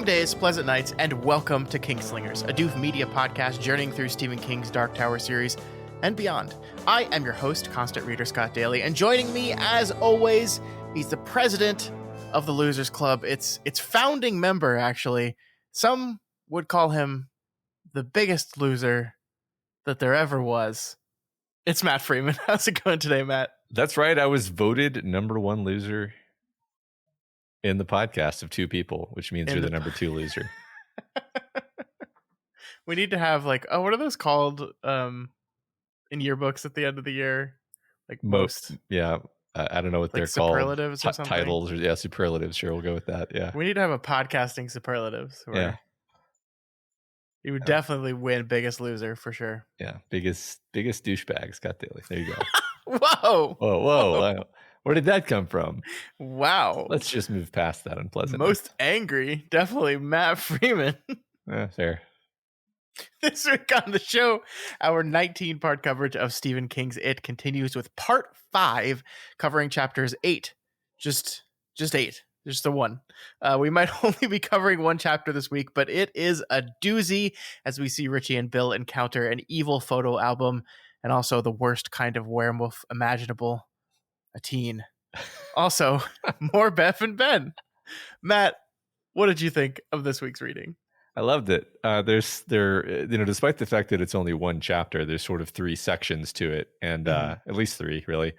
Calm days, pleasant nights, and welcome to Kingslingers, a Doof Media podcast journeying through Stephen King's Dark Tower series and beyond. I am your host, constant reader Scott Daly, and joining me, as always, he's the president of the Losers Club. It's founding member, actually. Some would call him the biggest loser that there ever was. It's Matt Freeman. How's it going today, Matt? That's right. I was voted number one loser in the podcast of two people, which means you're the number two loser. We need to have what are those called in yearbooks at the end of the year? Like most. Yeah. I don't know what they're called. Superlatives or something? Titles or superlatives. Sure, we'll go with that. Yeah. We need to have a podcasting superlatives. Where you would definitely win biggest loser for sure. Yeah. Biggest douchebag, Scott Daly. There you go. Whoa. Where did that come from? Wow. Let's just move past that unpleasant. Most angry, definitely Matt Freeman. Fair. This week on the show, our 19-part coverage of Stephen King's It continues with part 5, covering chapters 8. Just 8. Just the one. We might only be covering one chapter this week, but it is a doozy as we see Richie and Bill encounter an evil photo album and also the worst kind of werewolf imaginable, a teen. Also, more Beth and Ben. Matt, what did you think of this week's reading? I loved it. Despite the fact that it's only one chapter, there's sort of 3 sections to it, and at least 3 really.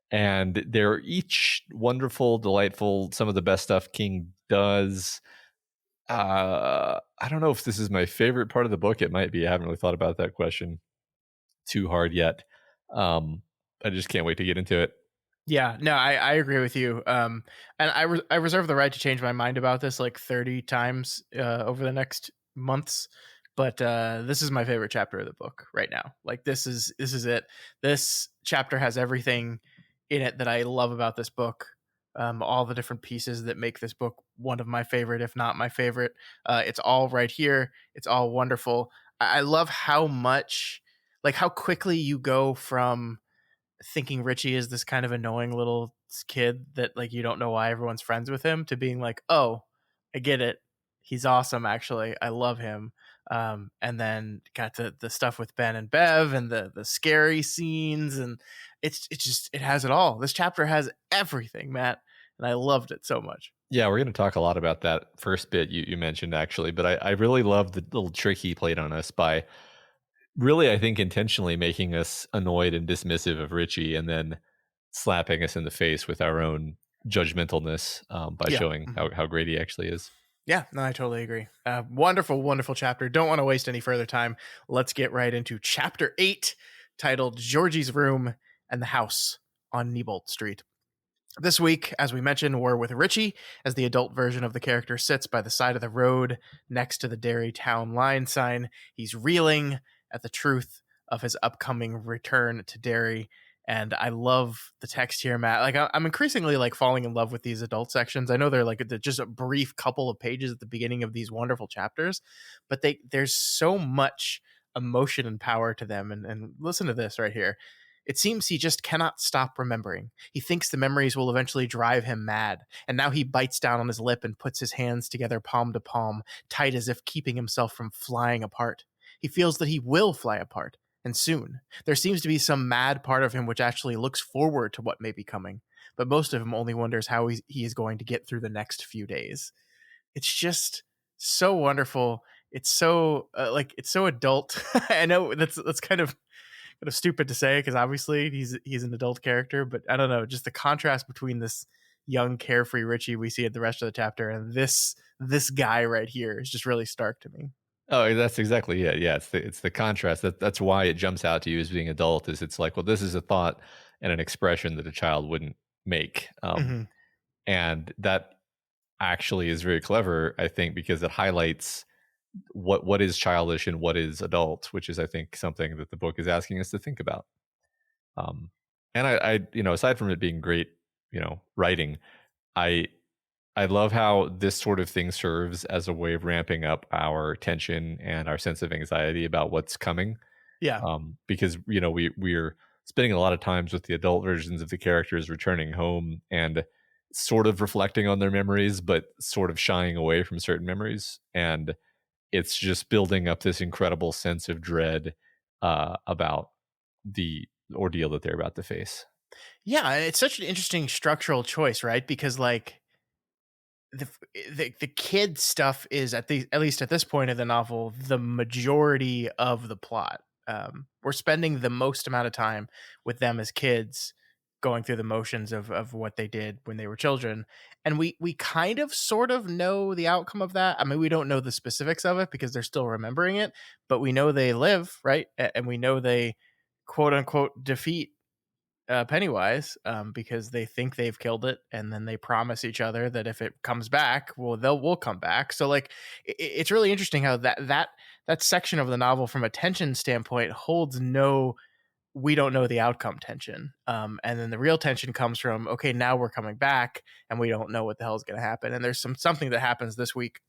And they're each wonderful, delightful, some of the best stuff King does. I don't know if this is my favorite part of the book. It might be. I haven't really thought about that question too hard yet. I just can't wait to get into it. Yeah, no, I agree with you. And I reserve the right to change my mind about this 30 times over the next months. But this is my favorite chapter of the book right now. This is it. This chapter has everything in it that I love about this book. All the different pieces that make this book one of my favorite, if not my favorite. It's all right here. It's all wonderful. I love how much, how quickly you go from thinking Richie is this kind of annoying little kid that you don't know why everyone's friends with him, to being oh, I get it. He's awesome. Actually, I love him. And then got the stuff with Ben and Bev and the scary scenes, and it has it all. This chapter has everything, Matt, and I loved it so much. Yeah, we're going to talk a lot about that first bit you mentioned, actually, but I really love the little trick he played on us by really, I think, intentionally making us annoyed and dismissive of Richie, and then slapping us in the face with our own judgmentalness by showing how great he actually is. Yeah, no, I totally agree. Wonderful, wonderful chapter. Don't want to waste any further time. Let's get right into chapter 8, titled Georgie's Room and the House on Neibolt Street. This week, as we mentioned, we're with Richie as the adult version of the character sits by the side of the road next to the Derry town line sign. He's reeling at the truth of his upcoming return to Derry. And I love the text here, Matt. I'm increasingly falling in love with these adult sections. I know they're just a brief couple of pages at the beginning of these wonderful chapters, but there's so much emotion and power to them. And listen to this right here. It seems he just cannot stop remembering. He thinks the memories will eventually drive him mad. And now he bites down on his lip and puts his hands together palm to palm, tight as if keeping himself from flying apart. He feels that he will fly apart. And soon. There seems to be some mad part of him which actually looks forward to what may be coming, but most of him only wonders how he is going to get through the next few days. It's just so wonderful. It's so it's so adult. I know that's kind of stupid to say, because obviously he's an adult character, but I don't know, just the contrast between this young carefree Richie we see at the rest of the chapter and this guy right here is just really stark to me. Oh, that's exactly it. Yeah, it's the contrast. That's why it jumps out to you as being adult. Is it's well, this is a thought and an expression that a child wouldn't make, and that actually is very clever, I think, because it highlights what is childish and what is adult, which is, I think, something that the book is asking us to think about. And I aside from it being great, writing, I love how this sort of thing serves as a way of ramping up our tension and our sense of anxiety about what's coming. Yeah. Because, we're spending a lot of times with the adult versions of the characters returning home, and sort of reflecting on their memories, but sort of shying away from certain memories. And it's just building up this incredible sense of dread about the ordeal that they're about to face. Yeah, it's such an interesting structural choice, right? Because like the the kid stuff is at least at this point of the novel the majority of the plot. We're spending the most amount of time with them as kids, going through the motions of what they did when they were children, and we kind of sort of know the outcome of that. I mean, we don't know the specifics of it because they're still remembering it, but we know they live, right? And we know they quote unquote defeat Pennywise, because they think they've killed it, and then they promise each other that if it comes back, well, we'll come back. So, like, it's really interesting how that section of the novel, from a tension standpoint, holds no we don't know the outcome tension, and then the real tension comes from, okay, now we're coming back, and we don't know what the hell is going to happen. And there's something that happens this week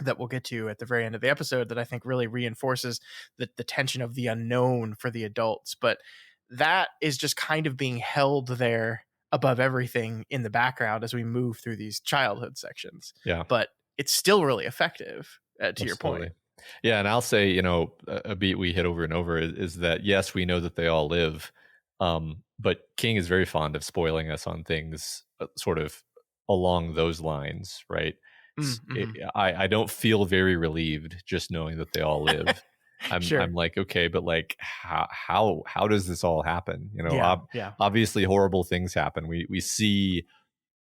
that we'll get to at the very end of the episode that I think really reinforces the tension of the unknown for the adults. But that is just kind of being held there above everything in the background as we move through these childhood sections. Yeah, But it's still really effective, to your point. absolutely. Yeah, and I'll say, a beat we hit over and over is that yes, we know that they all live, but King is very fond of spoiling us on things sort of along those lines, right? Mm-hmm. I don't feel very relieved just knowing that they all live. I'm Sure. like, okay, but like how does this all happen? Yeah. Yeah. Obviously horrible things happen. We see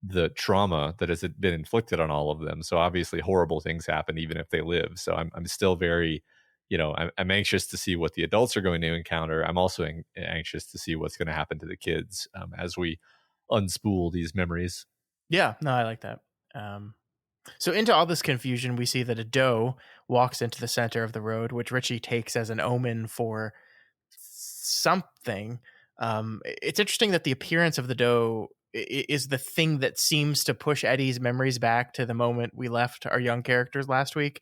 the trauma that has been inflicted on all of them. So obviously horrible things happen even if they live. So I'm still very, I'm anxious to see what the adults are going to encounter. I'm also anxious to see what's going to happen to the kids as we unspool these memories. Yeah. No, I like that. So into all this confusion, we see that a doe walks into the center of the road, which Richie takes as an omen for something. It's interesting that the appearance of the doe is the thing that seems to push Eddie's memories back to the moment we left our young characters last week,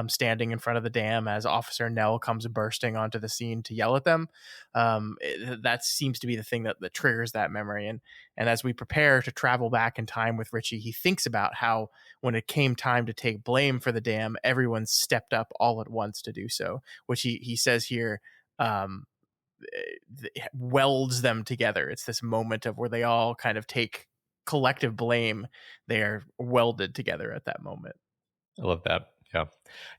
standing in front of the dam as Officer Nell comes bursting onto the scene to yell at them. That seems to be the thing that triggers that memory. And as we prepare to travel back in time with Richie, he thinks about how when it came time to take blame for the dam, everyone stepped up all at once to do so, which he says here, um, welds them together. It's this moment of where they all kind of take collective blame. They are welded together at that moment. I love that. Yeah.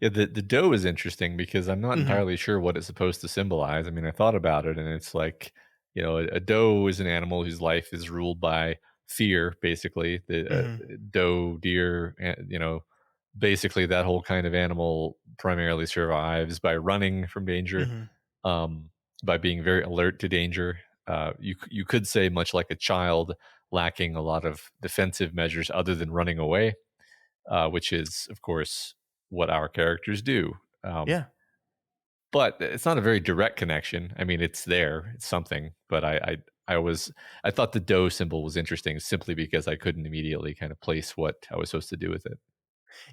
Yeah. The doe is interesting because I'm not Mm-hmm. entirely sure what it's supposed to symbolize. I mean, I thought about it and it's like, a doe is an animal whose life is ruled by fear, basically. The Mm-hmm. doe, deer, basically that whole kind of animal primarily survives by running from danger, Mm-hmm. um, by being very alert to danger. You could say much like a child lacking a lot of defensive measures other than running away, which is, of course, what our characters do. Um, Yeah. but it's not a very direct connection. I mean, it's there, it's something. But I thought the doe symbol was interesting simply because I couldn't immediately kind of place what I was supposed to do with it.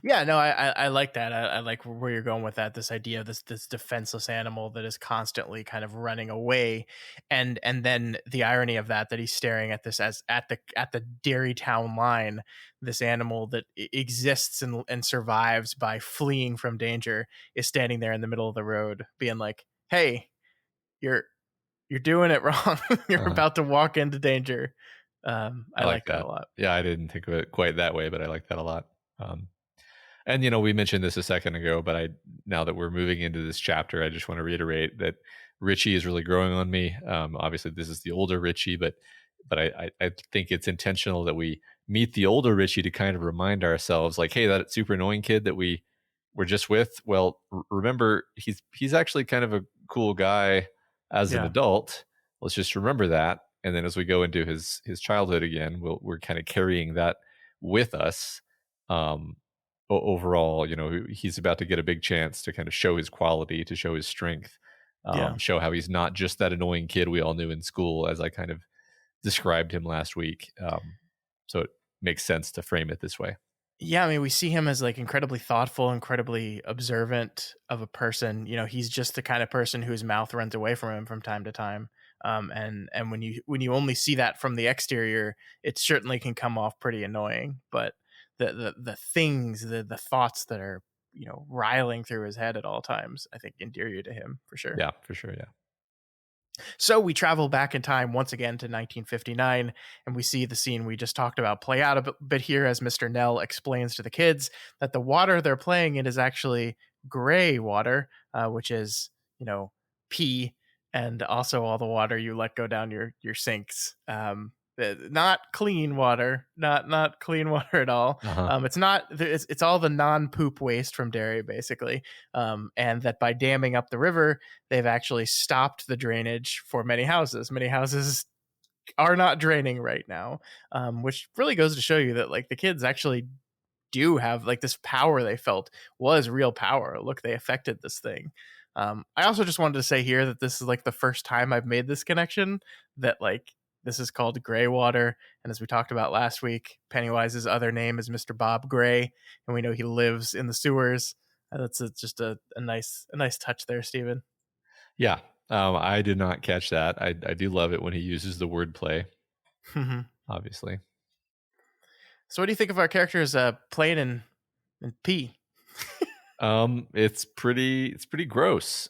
Yeah, no, I like that. I like where you're going with that. This idea of this defenseless animal that is constantly kind of running away, and then the irony of that he's staring at this as at the Derry town line, this animal that exists and survives by fleeing from danger is standing there in the middle of the road, being like, "Hey, you're you're doing it wrong. You're Uh, about to walk into danger." I I like like that a that. lot. Yeah, I didn't think of it quite that way, but I like that a lot. And we mentioned this a second ago, but now that we're moving into this chapter, I just want to reiterate that Richie is really growing on me. Obviously, this is the older Richie, but I think it's intentional that we meet the older Richie to kind of remind ourselves, like, hey, that super annoying kid that we were just with. Well, remember he's actually kind of a cool guy as an Yeah, adult. Let's just remember that, and then as we go into his childhood again, we're kind of carrying that with us. Um, Overall, he's about to get a big chance to kind of show his quality, to show his strength, yeah. show how he's not just that annoying kid we all knew in school, as I kind of described him last week. So it makes sense to frame it this way. Yeah, I mean, we see him as like incredibly thoughtful, incredibly observant of a person. You know, he's just the kind of person whose mouth runs away from him from time to time. And when you only see that from the exterior, it certainly can come off pretty annoying. But the things, the thoughts that are, riling through his head at all times, I think endear you to him for sure. Yeah, for sure. Yeah. So we travel back in time once again to 1959, and we see the scene we just talked about play out a bit here as Mr. Nell explains to the kids that the water they're playing in is actually gray water, which is, pee, and also all the water you let go down your sinks. Not clean water, not clean water at all. Uh-huh. It's all the non-poop waste from Derry, basically, and that by damming up the river, they've actually stopped the drainage for many houses. Many houses are not draining right now, which really goes to show you that like the kids actually do have like this power they felt was real power. Look, they affected this thing. I also just wanted to say here that this is like the first time I've made this connection, that like this is called Gray Water, and as we talked about last week, Pennywise's other name is Mr. Bob Gray, and we know he lives in the sewers. That's just a nice touch there, Stephen. Yeah. I did not catch that. I do love it when he uses the wordplay, obviously. So what do you think of our characters playing in pee? It's pretty gross.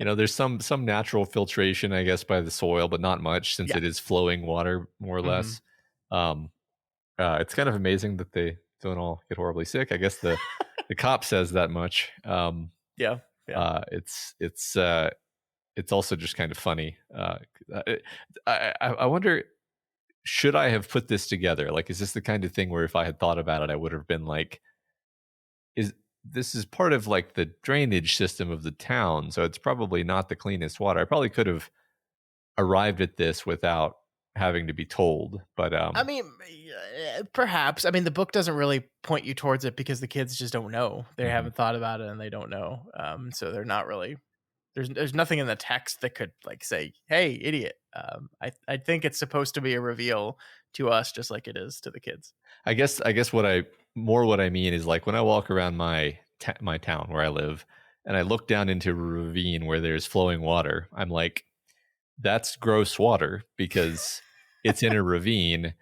There's some natural filtration, I guess, by the soil, but not much since it is flowing water more or less. It's kind of amazing that they don't all get horribly sick. I guess the cop says that much. It's also just kind of funny. I wonder, should I have put this together? Like, is this the kind of thing where if I had thought about it, I would have been like, this is part of like the drainage system of the town, so it's probably not the cleanest water. I probably could have arrived at this without having to be told, but I mean, perhaps. I mean, the book doesn't really point you towards it because the kids just don't know. They haven't thought about it and they don't know. So they're not really. There's nothing in the text that could like say, "Hey, idiot." I think it's supposed to be a reveal to us, just like it is to the kids. I guess what I mean is like when I walk around my town where I live, and I look down into a ravine where there's flowing water, I'm like, that's gross water because it's in a ravine.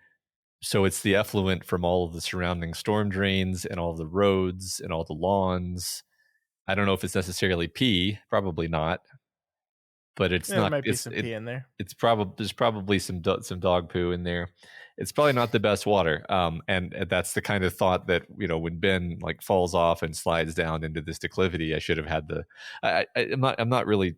So it's the effluent from all of the surrounding storm drains and all the roads and all the lawns. I don't know if it's necessarily pee, probably not, but it's not. There might be some pee in there. There's probably some dog poo in there. It's probably not the best water, and that's the kind of thought that when Ben like falls off and slides down into this declivity, I should have had the. I'm not really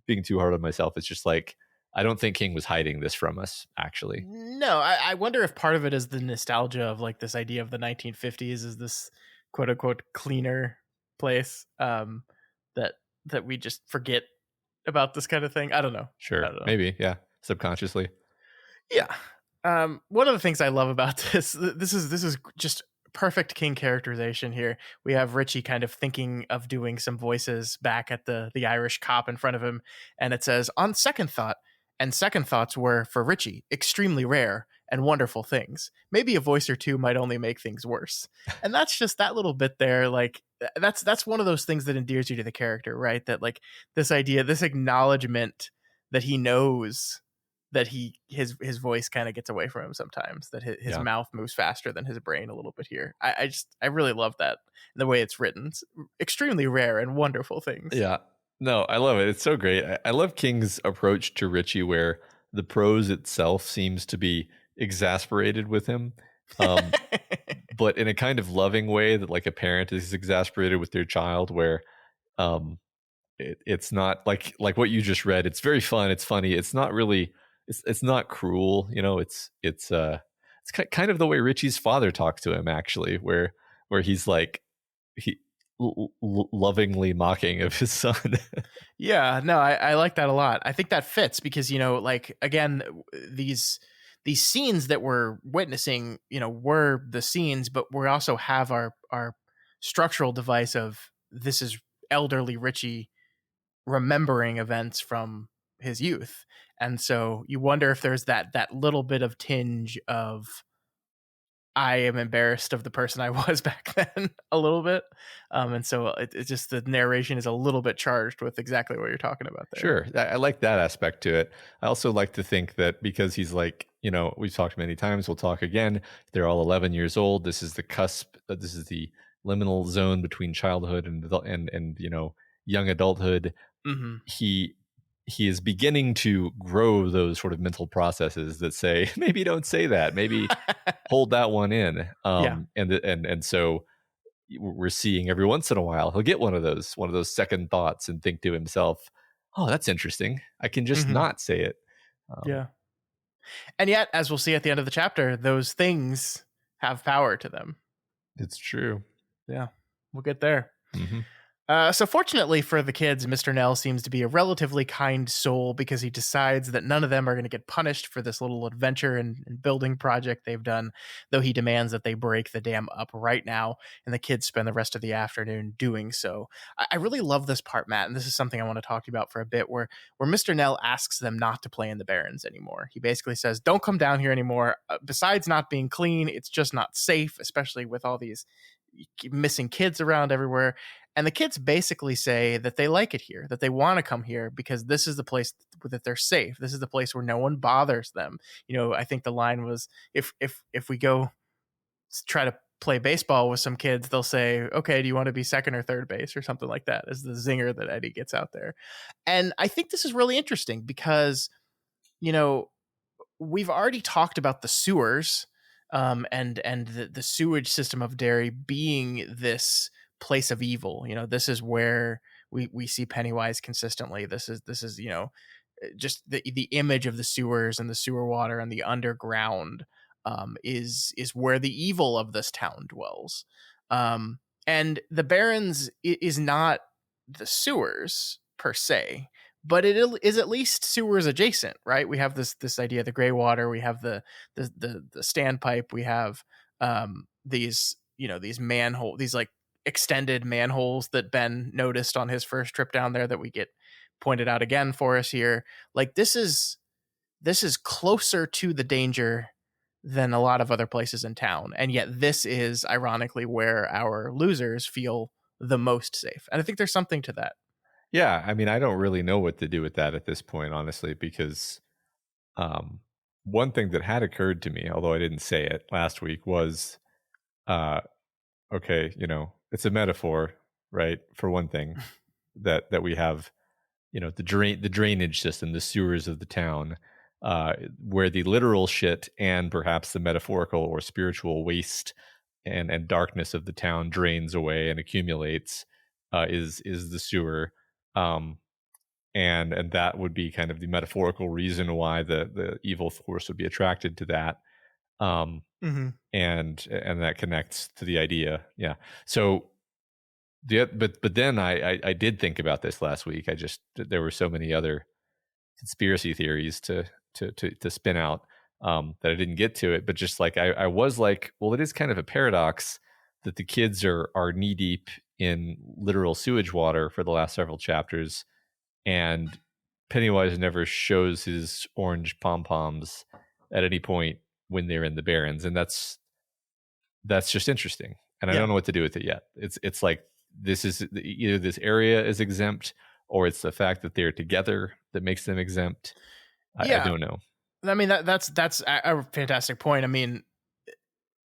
being too hard on myself. It's just like I don't think King was hiding this from us. Actually, no. I wonder if part of it is the nostalgia of like this idea of the 1950s is this quote unquote cleaner place that we just forget about this kind of thing. I don't know. Sure, maybe, yeah, subconsciously. Yeah. One of the things I love about this is just perfect King characterization here. We have Richie kind of thinking of doing some voices back at the Irish cop in front of him, and it says, "On second thought," and second thoughts were for Richie extremely rare and wonderful things. Maybe a voice or two might only make things worse. And that's just that little bit there. Like that's one of those things that endears you to the character, right? That like this idea, this acknowledgement that he knows that his voice kind of gets away from him sometimes, that his mouth moves faster than his brain a little bit here. I really love that, the way it's written. It's extremely rare and wonderful things. Yeah. No, I love it. It's so great. I love King's approach to Richie, where the prose itself seems to be exasperated with him, but in a kind of loving way that like a parent is exasperated with their child, where it's not like what you just read. It's very fun. It's funny. It's not really. It's not cruel. It's kind of the way Richie's father talks to him, actually, where he's like lovingly mocking of his son. Yeah, no, I like that a lot. I think that fits because like again, these scenes that we're witnessing, were the scenes, but we also have our structural device of this is elderly Richie remembering events from his youth. And so you wonder if there's that little bit of tinge of I am embarrassed of the person I was back then a little bit. And so it's just the narration is a little bit charged with exactly what you're talking about there. Sure. I like that aspect to it. I also like to think that because he's like, we've talked many times, we'll talk again. They're all 11 years old. This is the cusp. This is the liminal zone between childhood and young adulthood. Mm-hmm. He is beginning to grow those sort of mental processes that say, maybe don't say that, maybe hold that one in. Yeah. And so we're seeing every once in a while he'll get one of those second thoughts and think to himself, oh, that's interesting, I can just Mm-hmm. not say it. Yeah. And yet, as we'll see at the end of the chapter, those things have power to them. It's true. Yeah, we'll get there. Mm-hmm. So fortunately for the kids, Mr. Nell seems to be a relatively kind soul because he decides that none of them are going to get punished for this little adventure and building project they've done, though he demands that they break the dam up right now, and the kids spend the rest of the afternoon doing so. I really love this part, Matt, and this is something I want to talk to you about for a bit, where Mr. Nell asks them not to play in the Barrens anymore. He basically says, don't come down here anymore. Besides not being clean, it's just not safe, especially with all these missing kids around everywhere. And the kids basically say that they like it here, that they want to come here because this is the place that they're safe. This is the place where no one bothers them. I think the line was, if we go try to play baseball with some kids, they'll say, okay, do you want to be second or third base or something like that, is the zinger that Eddie gets out there. And I think this is really interesting because, we've already talked about the sewers and the sewage system of Derry being this place of evil. This is where we see Pennywise consistently. This is just the image of the sewers and the sewer water and the underground is where the evil of this town dwells. And the Barrens is not the sewers per se, but it is at least sewers adjacent, right? We have this idea of the gray water. We have the standpipe. We have these manhole, these like extended manholes that Ben noticed on his first trip down there that we get pointed out again for us here. Like this is closer to the danger than a lot of other places in town, and yet this is ironically where our losers feel the most safe. And I think there's something to that. Yeah, I mean, I don't really know what to do with that at this point, honestly, because one thing that had occurred to me, although I didn't say it last week, was okay, it's a metaphor, right? For one thing, that we have, the drainage system, the sewers of the town, where the literal shit and perhaps the metaphorical or spiritual waste and darkness of the town drains away and accumulates, is the sewer. And that would be kind of the metaphorical reason why the evil force would be attracted to that. Mm-hmm. And that connects to the idea. Yeah. So but then I did think about this last week. There were so many other conspiracy theories to spin out that I didn't get to it. But just like I was like, well, it is kind of a paradox that the kids are knee deep in literal sewage water for the last several chapters, and Pennywise never shows his orange pom-poms at any point when they're in the Barrens, and that's just interesting. And I don't know what to do with it yet. It's like this is either this area is exempt, or it's the fact that they're together that makes them exempt. I don't know. I mean, that's a fantastic point. I mean,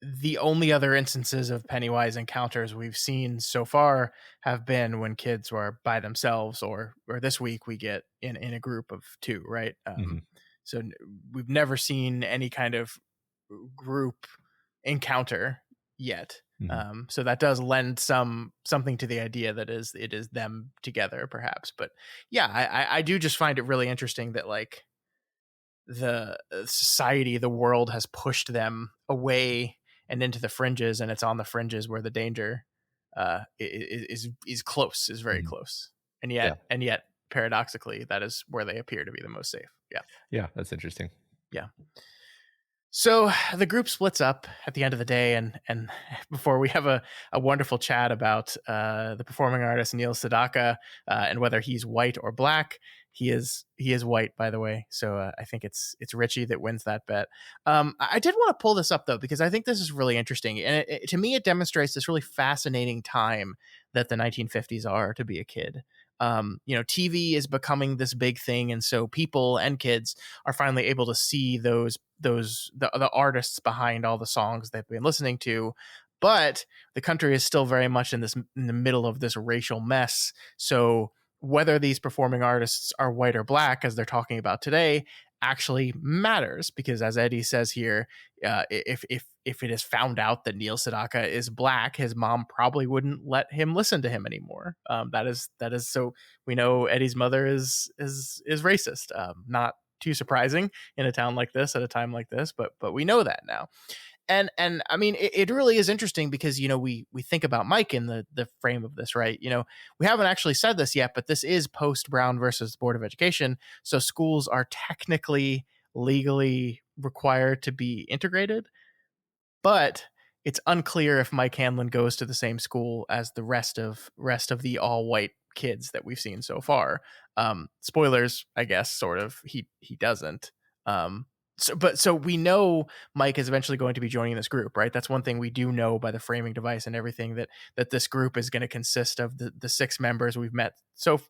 the only other instances of Pennywise encounters we've seen so far have been when kids were by themselves, or this week we get in a group of two, right? So we've never seen any kind of group encounter yet. So that does lend something to the idea that it is them together, perhaps. But yeah, I do just find it really interesting that like the society, the world has pushed them away and into the fringes, and it's on the fringes where the danger is close, is very close, and yet paradoxically that is where they appear to be the most safe. Yeah, that's interesting. Yeah. So the group splits up at the end of the day, and before we have a wonderful chat about the performing artist Neil Sedaka and whether he's white or black, he is white, by the way. So I think it's Richie that wins that bet. I did want to pull this up though, because I think this is really interesting, and to me it demonstrates this really fascinating time that the 1950s are to be a kid. TV is becoming this big thing, and so people and kids are finally able to see the artists behind all the songs they've been listening to. But the country is still very much in the middle of this racial mess. So whether these performing artists are white or black, as they're talking about today, actually matters, because as Eddie says here, if it is found out that Neil Sedaka is black, his mom probably wouldn't let him listen to him anymore. That is so we know Eddie's mother is racist. Not too surprising in a town like this at a time like this, but we know that now. And I mean, it really is interesting because, we think about Mike in the frame of this, right? We haven't actually said this yet, but this is post Brown versus the Board of Education. So schools are technically legally required to be integrated, but it's unclear if Mike Hanlon goes to the same school as the rest of the all white kids that we've seen so far. Spoilers, I guess, sort of. He doesn't. So we know Mike is eventually going to be joining this group, right? That's one thing we do know by the framing device and everything, that this group is going to consist of the 6 members we've met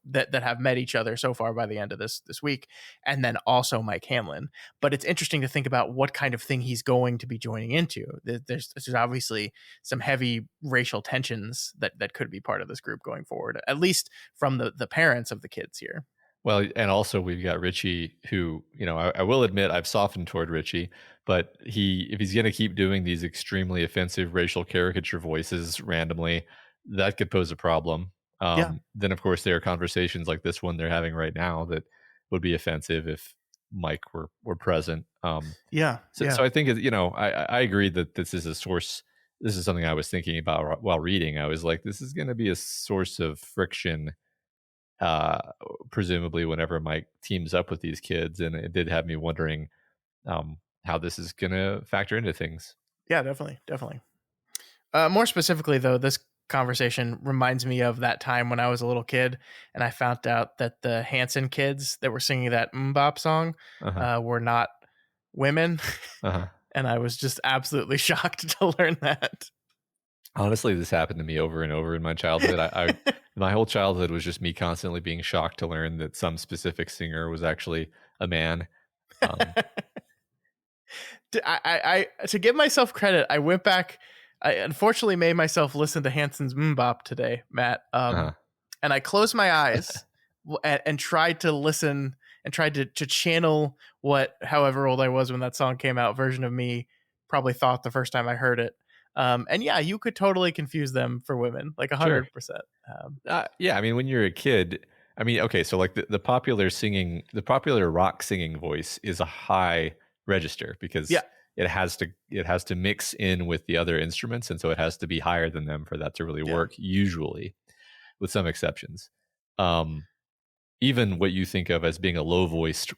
that have met each other so far by the end of this week, and then also Mike Hanlon. But it's interesting to think about what kind of thing he's going to be joining into. There's obviously some heavy racial tensions that could be part of this group going forward, at least from the parents of the kids here. Well, and also we've got Richie, who, I will admit I've softened toward Richie, but if he's going to keep doing these extremely offensive racial caricature voices randomly, that could pose a problem. Then, of course, there are conversations like this one they're having right now that would be offensive if Mike were present. So I think, I agree that this is a source. This is something I was thinking about while reading. I was like, this is going to be a source of friction, presumably whenever Mike teams up with these kids, and it did have me wondering how this is gonna factor into things. Yeah, definitely. More specifically though, this conversation reminds me of that time when I was a little kid and I found out that the Hanson kids that were singing that Mbop song were not women. And I was just absolutely shocked to learn that. Honestly, this happened to me over and over in my childhood. I my whole childhood was just me constantly being shocked to learn that some specific singer was actually a man. To give myself credit, I went back. I unfortunately made myself listen to Hanson's Mbop today, Matt. And I closed my eyes and tried to listen and tried to channel what, however old I was when that song came out, version of me probably thought the first time I heard it. And yeah, you could totally confuse them for women, like 100%. Yeah, I mean, when you're a kid, I mean, okay, so like the popular rock singing voice is a high register because it has to mix in with the other instruments, and so it has to be higher than them for that to really work. Usually, with some exceptions. Even what you think of as being a low voiced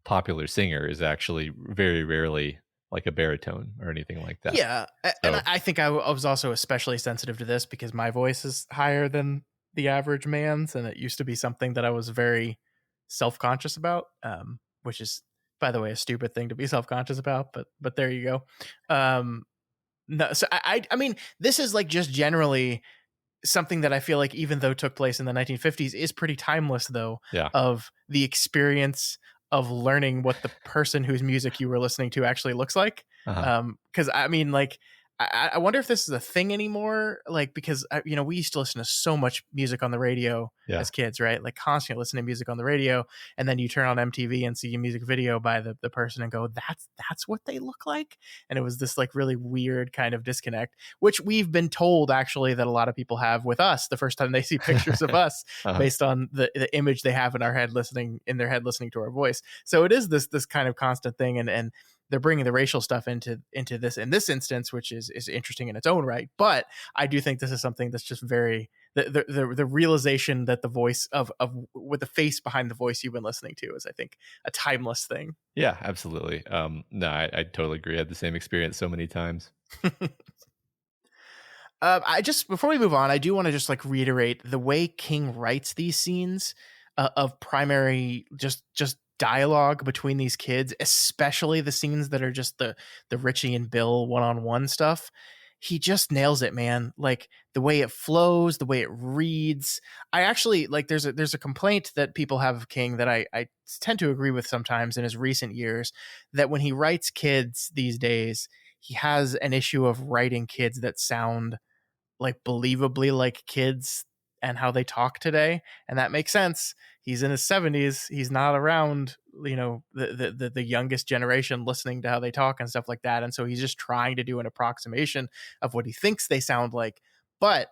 popular singer is actually very rarely like a baritone or anything like that. Yeah. So, and I think I was also especially sensitive to this because my voice is higher than the average man's, and it used to be something that I was very self-conscious about, which is, by the way, a stupid thing to be self-conscious about, but there you go. No, so I mean, this is like just generally something that I feel like, even though took place in the 1950s, is pretty timeless though, of the experience of learning what the person whose music you were listening to actually looks like. Because I mean, like, I wonder if this is a thing anymore. Like, because we used to listen to so much music on the radio as kids, right? Like constantly listening to music on the radio, and then you turn on MTV and see a music video by the person and go, that's what they look like. And it was this like really weird kind of disconnect, which we've been told actually that a lot of people have with us the first time they see pictures of us based on the image they have in their head listening to our voice. So it is this kind of constant thing, and they're bringing the racial stuff into this in this instance, which is interesting in its own right. But I do think this is something that's just very the realization that the voice of with the face behind the voice you've been listening to is, I think, a timeless thing. Yeah, absolutely. No, I totally agree. I had the same experience so many times. I just, before we move on, I do want to just like reiterate the way King writes these scenes. of primary just dialogue between these kids, especially the scenes that are just the Richie and Bill one-on-one stuff. He just nails it, man. Like the way it flows, the way it reads. I actually like there's a complaint that people have of King that I tend to agree with sometimes in his recent years, that when he writes kids these days, he has an issue of writing kids that sound like believably like kids and how they talk today, and that makes sense. He's in his 70s. He's not around, the youngest generation listening to how they talk and stuff like that, and so he's just trying to do an approximation of what he thinks they sound like. But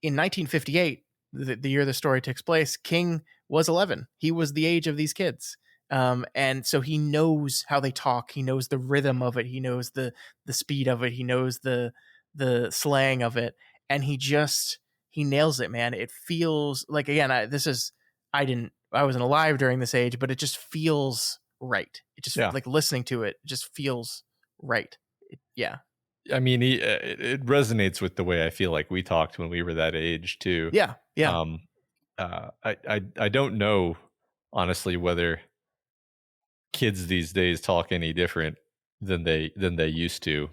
in 1958, the year the story takes place, King was 11. He was the age of these kids. And so he knows how they talk. He knows the rhythm of it. He knows the speed of it. He knows the slang of it, and he nails it, man. It feels like, again, I wasn't alive during this age, but it just feels right. It just like listening to it just feels right. Yeah. I mean, it resonates with the way I feel like we talked when we were that age too. Yeah. I don't know, honestly, whether kids these days talk any different than they used to.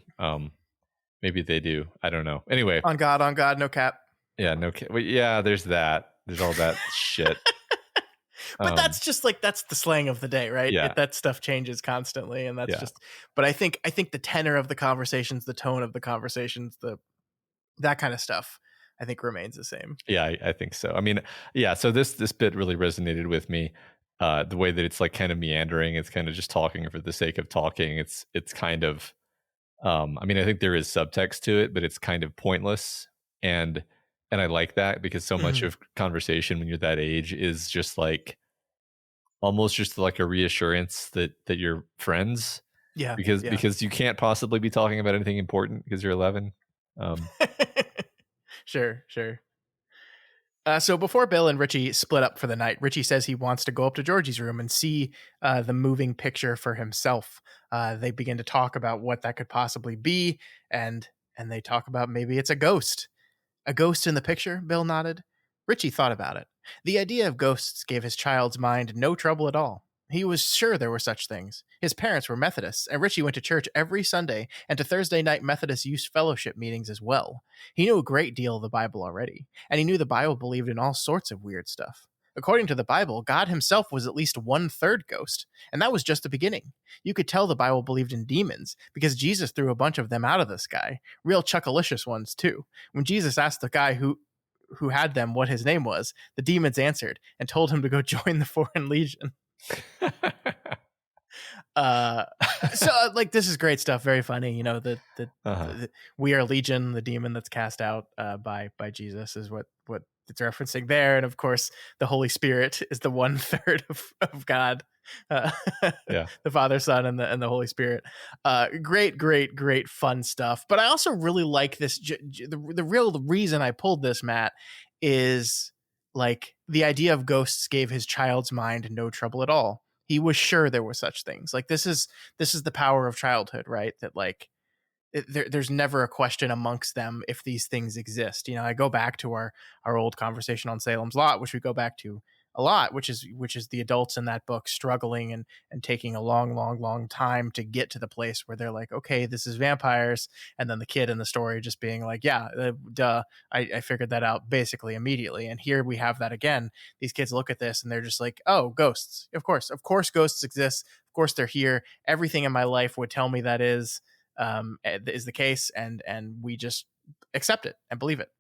Maybe they do. I don't know. Anyway, on God, no cap. Yeah, no cap. Well, yeah, there's that. There's all that shit. But that's just like, that's the slang of the day, right? Yeah. That stuff changes constantly, and that's just. But I think the tenor of the conversations, the tone of the conversations, that kind of stuff, I think remains the same. Yeah, I think so. I mean, yeah. So this bit really resonated with me. The way that it's like kind of meandering. It's kind of just talking for the sake of talking. It's kind of. I mean, I think there is subtext to it, but it's kind of pointless, and I like that, because so much of conversation when you're that age is just like almost just like a reassurance that you're friends. Yeah. Because you can't possibly be talking about anything important because you're 11. Sure. So before Bill and Richie split up for the night, Richie says he wants to go up to Georgie's room and see the moving picture for himself. They begin to talk about what that could possibly be, and they talk about maybe it's a ghost. A ghost in the picture? Bill nodded. Richie thought about it. The idea of ghosts gave his child's mind no trouble at all. He was sure there were such things. His parents were Methodists, and Richie went to church every Sunday and to Thursday night Methodist youth fellowship meetings as well. He knew a great deal of the Bible already, and he knew the Bible believed in all sorts of weird stuff. According to the Bible, God himself was at least 1/3 ghost, and that was just the beginning. You could tell the Bible believed in demons because Jesus threw a bunch of them out of the sky, real chuckalicious ones too. When Jesus asked the guy who had them what his name was, the demons answered and told him to go join the Foreign Legion. Like, this is great stuff, very funny. The we are Legion, the demon that's cast out by Jesus, is what it's referencing there. And of course the Holy Spirit is the 1/3 of God, the Father, Son, and the Holy Spirit. Great fun stuff. But I also really like this. The real reason I pulled this, Matt, is like the idea of ghosts gave his child's mind no trouble at all. He was sure there were such things. Like, this is the power of childhood, right? That like there's never a question amongst them if these things exist. I go back to our old conversation on Salem's Lot, which we go back to a lot, which is the adults in that book struggling and taking a long time to get to the place where they're like, okay, this is vampires. And then the kid in the story just being like, yeah, duh, I figured that out basically immediately. And here we have that again. These kids look at this and they're just like, oh, ghosts. Of course ghosts exist. Of course they're here. Everything in my life would tell me that is the case. And we just accept it and believe it.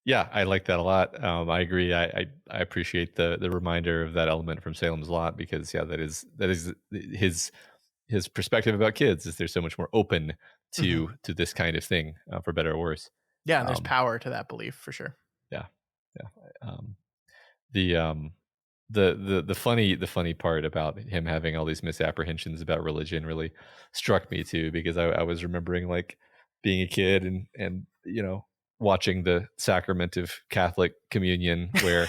Yeah, I like that a lot. I agree. I appreciate the reminder of that element from Salem's Lot, because that is his perspective about kids, is they're so much more open to this kind of thing, for better or worse. Yeah, and there's power to that belief for sure. Yeah. The funny part about him having all these misapprehensions about religion really struck me too, because I was remembering like being a kid and watching the sacrament of Catholic communion where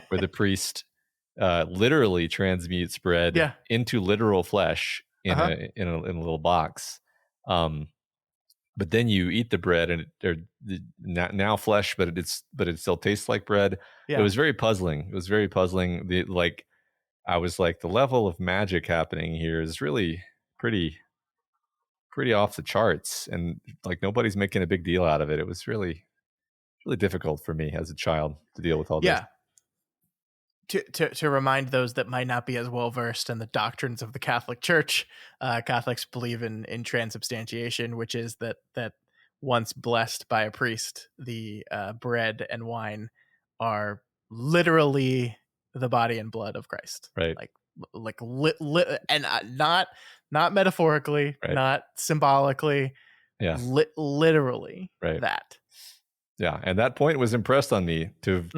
the priest literally transmutes bread into literal flesh in a little box. but then you eat the bread and they're now flesh, but it still tastes like bread. It Yeah. was very puzzling. It was very puzzling. I was like, the level of magic happening here is really pretty pretty off the charts, and like nobody's making a big deal out of it. It was really difficult for me as a child to deal with all this. Yeah. To remind those that might not be as well versed in the doctrines of the Catholic Church, Catholics believe in transubstantiation, which is that once blessed by a priest, the bread and wine are literally the body and blood of Christ, Right. and not metaphorically, Right. not symbolically, Yeah. literally Right. that. Yeah, and that point was impressed on me to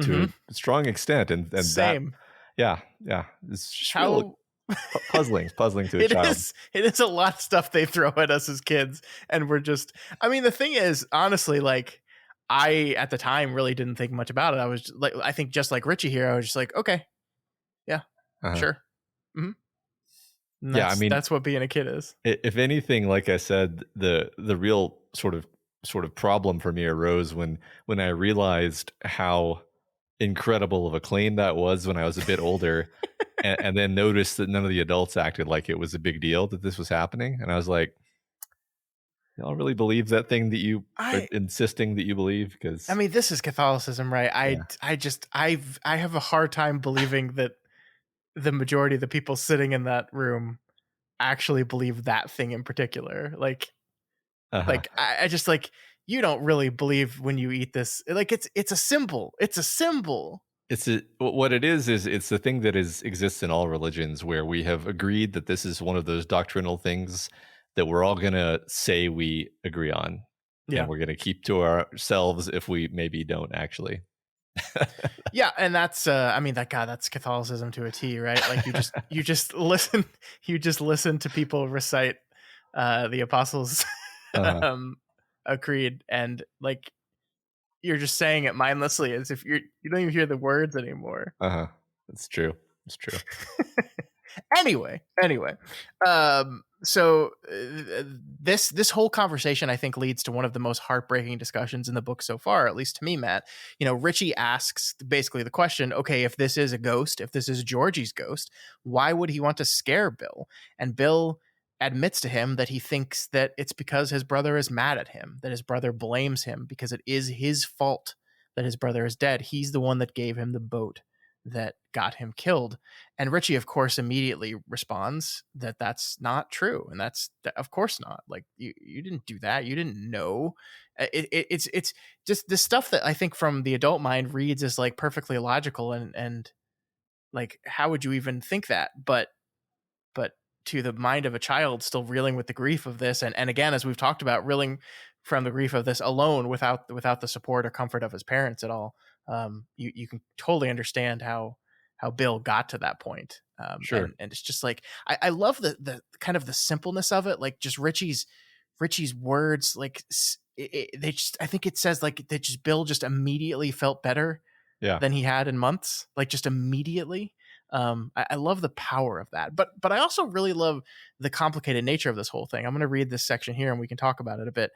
a strong extent, and Same. that, yeah, it's just really How puzzling to a child. it is a lot of stuff they throw at us as kids, and we're just, I mean, the thing is, honestly, like, I at the time really didn't think much about it. I was like, I think just like Richie here, I was just like, okay, yeah, sure. Mm-hmm. Yeah, I mean, that's what being a kid is. If anything, like I said, the real sort of problem for me arose when I realized how incredible of a claim that was when I was a bit older, and then noticed that none of the adults acted like it was a big deal that this was happening, and I was like, y'all really believe that thing that you are insisting that you believe? Because I mean, this is Catholicism, right? I have a hard time believing that the majority of the people sitting in that room actually believe that thing in particular. Like I just, like, you don't really believe when you eat this. Like, it's a symbol. It's a symbol. What it is it's the thing that exists in all religions, where we have agreed that this is one of those doctrinal things that we're all gonna say we agree on, Yeah. and we're gonna keep to ourselves if we maybe don't actually. Yeah, and that's I mean, that's Catholicism to a T, right? Like, you just listen to people recite the apostles' a creed, and like, you're just saying it mindlessly as if you don't even hear the words anymore. That's true. It's true. Anyway, so this whole conversation, I think, leads to one of the most heartbreaking discussions in the book so far, at least to me, Matt. You know, Richie asks basically the question, okay, if this is a ghost, if this is Georgie's ghost, why would he want to scare Bill? And Bill admits to him that he thinks that it's because his brother is mad at him, that his brother blames him because it is his fault that his brother is dead. He's the one that gave him the boat that got him killed. And Richie, of course, immediately responds that that's not true. And that's, of course not. Like, you didn't do that. You didn't know. It's just this stuff that I think from the adult mind reads as like perfectly logical, and like, how would you even think that? But to the mind of a child still reeling with the grief of this, and again, as we've talked about, reeling from the grief of this alone without the support or comfort of his parents at all, you can totally understand how Bill got to that point. Sure. And it's just like, I love the kind of the simpleness of it, like just Richie's words, like they just, I think it says like that just Bill just immediately felt better than he had in months, like just immediately. I love the power of that, but I also really love the complicated nature of this whole thing. I'm going to read this section here and we can talk about it a bit.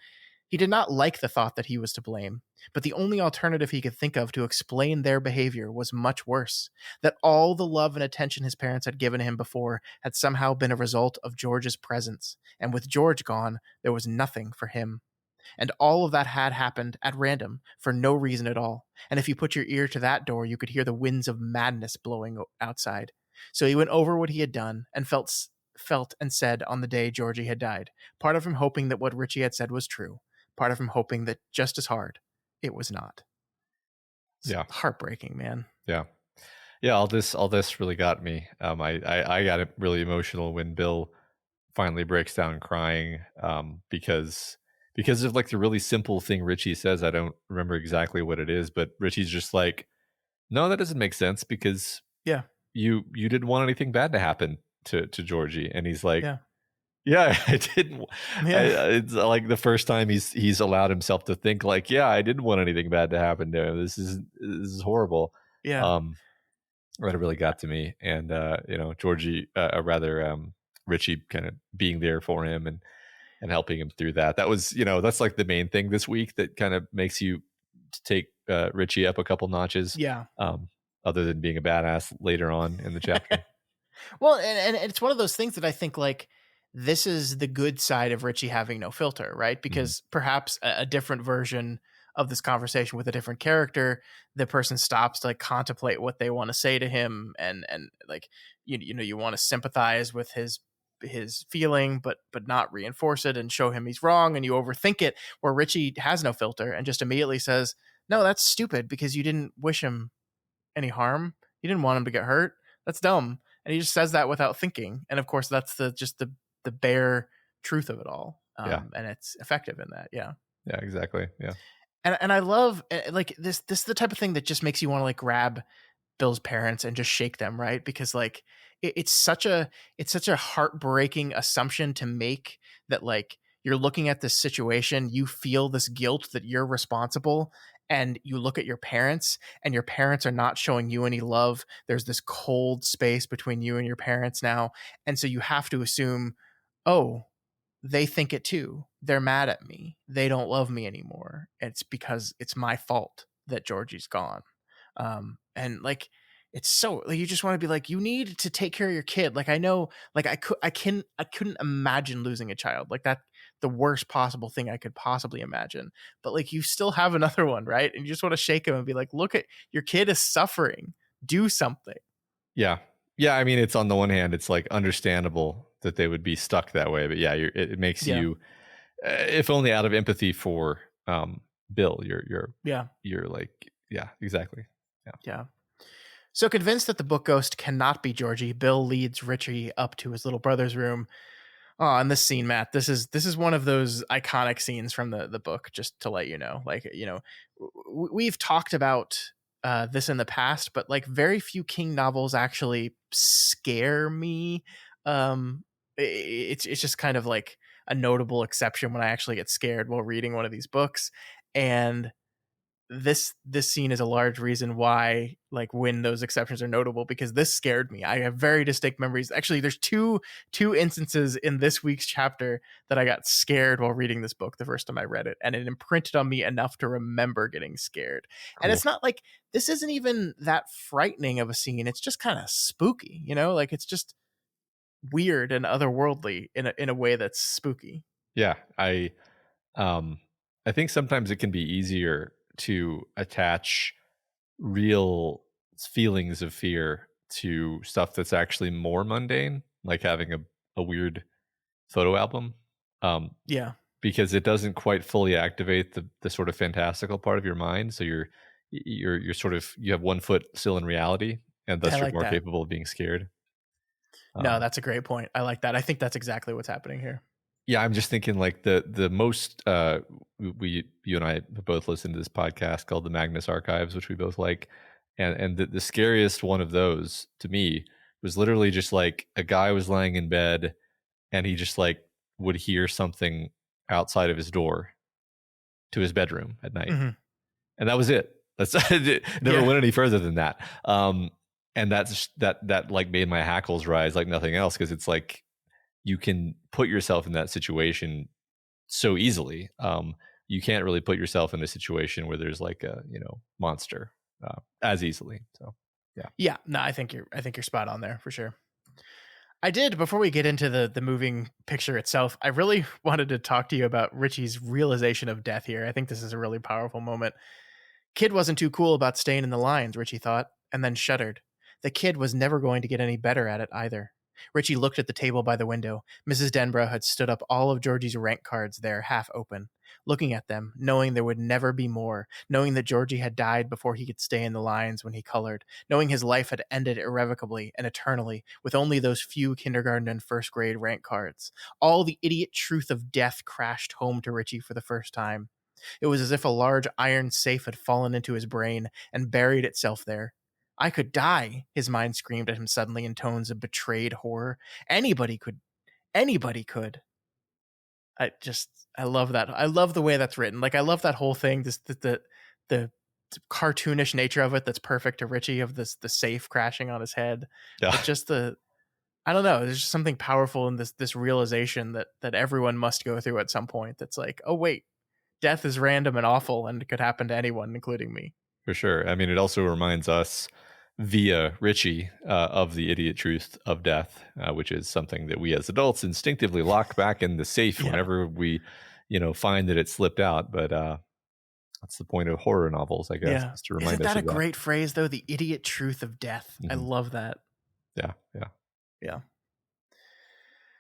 He did not like the thought that he was to blame, but the only alternative he could think of to explain their behavior was much worse. That all the love and attention his parents had given him before had somehow been a result of George's presence, and with George gone, there was nothing for him. And all of that had happened at random, for no reason at all. And if you put your ear to that door, you could hear the winds of madness blowing outside. So he went over what he had done and felt and said on the day Georgie had died, part of him hoping that what Richie had said was true, part of him hoping that just as hard, it was not. It's heartbreaking, man. Yeah. All this really got me. I got really emotional when Bill finally breaks down crying, because of like the really simple thing Richie says. I don't remember exactly what it is, but Richie's just like, no, that doesn't make sense, because you didn't want anything bad to happen to Georgie. And he's like, I didn't. It's like the first time he's allowed himself to think like, I didn't want anything bad to happen to him. This is horrible. That really got to me. And Georgie, rather Richie, kind of being there for him, and and helping him through that. That was, that's like the main thing this week that kind of makes you take Richie up a couple notches. Yeah. Other than being a badass later on in the chapter. Well, and it's one of those things that I think like this is the good side of Richie having no filter, right? Because perhaps a different version of this conversation with a different character, the person stops to like contemplate what they want to say to him, and like you want to sympathize with his feeling, but not reinforce it and show him he's wrong, and you overthink it. Where Richie has no filter and just immediately says, "No, that's stupid because you didn't wish him any harm. You didn't want him to get hurt. That's dumb." And he just says that without thinking. And of course, that's the bare truth of it all. And it's effective in that. Yeah. Yeah, exactly. Yeah. And I love like this is the type of thing that just makes you want to like grab Bill's parents and just shake them, right? Because like it's such a heartbreaking assumption to make, that like you're looking at this situation, you feel this guilt that you're responsible, and you look at your parents and your parents are not showing you any love. There's this cold space between you and your parents now, and so you have to assume, oh, they think it too. They're mad at me. They don't love me anymore. It's because it's my fault that Georgie's gone. And like, it's so like, you just want to be like, you need to take care of your kid. Like, I know, like I couldn't imagine losing a child like that. The worst possible thing I could possibly imagine. But like, you still have another one, right? And you just want to shake him and be like, look, at your kid is suffering. Do something. Yeah. Yeah. I mean, it's on the one hand, it's like understandable that they would be stuck that way, but yeah, it makes you, if only out of empathy for Bill, you're like, yeah, exactly. Yeah. So convinced that the book ghost cannot be Georgie, Bill leads Richie up to his little brother's room. Oh, and this scene, Matt, this is one of those iconic scenes from the book, just to let you know. Like, we've talked about this in the past, but like very few King novels actually scare me. It's just kind of like a notable exception when I actually get scared while reading one of these books. And this scene is a large reason why, like, when those exceptions are notable, because this scared me. I have very distinct memories. Actually, there's two instances in this week's chapter that I got scared while reading this book the first time I read it, and it imprinted on me enough to remember getting scared. Cool. And it's not like, this isn't even that frightening of a scene. It's just kind of spooky, like it's just weird and otherworldly in a way that's spooky. Yeah, I think sometimes it can be easier to attach real feelings of fear to stuff that's actually more mundane, like having a weird photo album. Because it doesn't quite fully activate the sort of fantastical part of your mind. So you're sort of, you have one foot still in reality, and thus you're more capable of being scared. No, that's a great point. I like that. I think that's exactly what's happening here. Yeah, I'm just thinking like the most you and I both listened to this podcast called the Magnus Archives, which we both like, and the scariest one of those to me was literally just like a guy was laying in bed and he just like would hear something outside of his door to his bedroom at night, and that was it. That's it never went any further than that. And that like made my hackles rise like nothing else, because it's like, you can put yourself in that situation so easily. You can't really put yourself in a situation where there's like a monster as easily. So yeah. No, I think you're spot on there for sure. I did, before we get into the moving picture itself, I really wanted to talk to you about Richie's realization of death here. I think this is a really powerful moment. Kid wasn't too cool about staying in the lines, Richie thought, and then shuddered. The kid was never going to get any better at it either. Richie looked at the table by the window. Mrs. Denbrough had stood up all of Georgie's rank cards there, half open. Looking at them, knowing there would never be more, knowing that Georgie had died before he could stay in the lines when he colored, knowing his life had ended irrevocably and eternally with only those few kindergarten and first grade rank cards. All the idiot truth of death crashed home to Richie for the first time. It was as if a large iron safe had fallen into his brain and buried itself there. I could die, his mind screamed at him suddenly in tones of betrayed horror. Anybody could. Anybody could. I love that. I love the way that's written. Like, I love that whole thing, the cartoonish nature of it that's perfect to Richie, of the safe crashing on his head. Yeah. But just the I don't know. There's just something powerful in this realization that everyone must go through at some point. That's like, oh wait, death is random and awful, and it could happen to anyone, including me. For sure. I mean, it also reminds us via Richie of the idiot truth of death, which is something that we as adults instinctively lock back in the safe Yeah, whenever we, find that it slipped out. But that's the point of horror novels, I guess, yeah. is to remind Isn't us that a of that. great phrase though? The idiot truth of death. I Mhm. love that. Yeah, yeah. Yeah.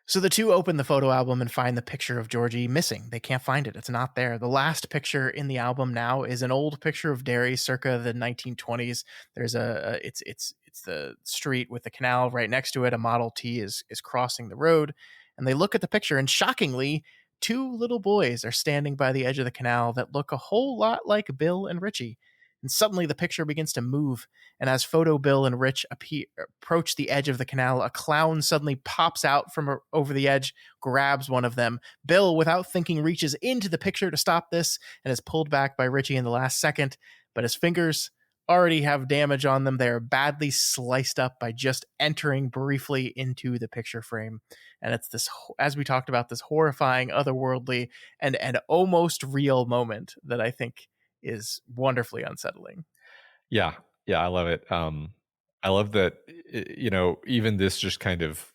So the two open the photo album and find the picture of Georgie missing. They can't find it. It's not there. The last picture in the album now is an old picture of Derry circa the 1920s. There's it's the street with the canal right next to it. A Model T is crossing the road, and they look at the picture, and shockingly, two little boys are standing by the edge of the canal that look a whole lot like Bill and Richie. And suddenly the picture begins to move, and as Photo Bill and Rich approach the edge of the canal, a clown suddenly pops out from over the edge, grabs one of them. Bill, without thinking, reaches into the picture to stop this and is pulled back by Richie in the last second, but his fingers already have damage on them. They are badly sliced up by just entering briefly into the picture frame. And it's this, as we talked about, this horrifying, otherworldly, and almost real moment that I think is wonderfully unsettling. Yeah, yeah, I love it. I love that, even this just kind of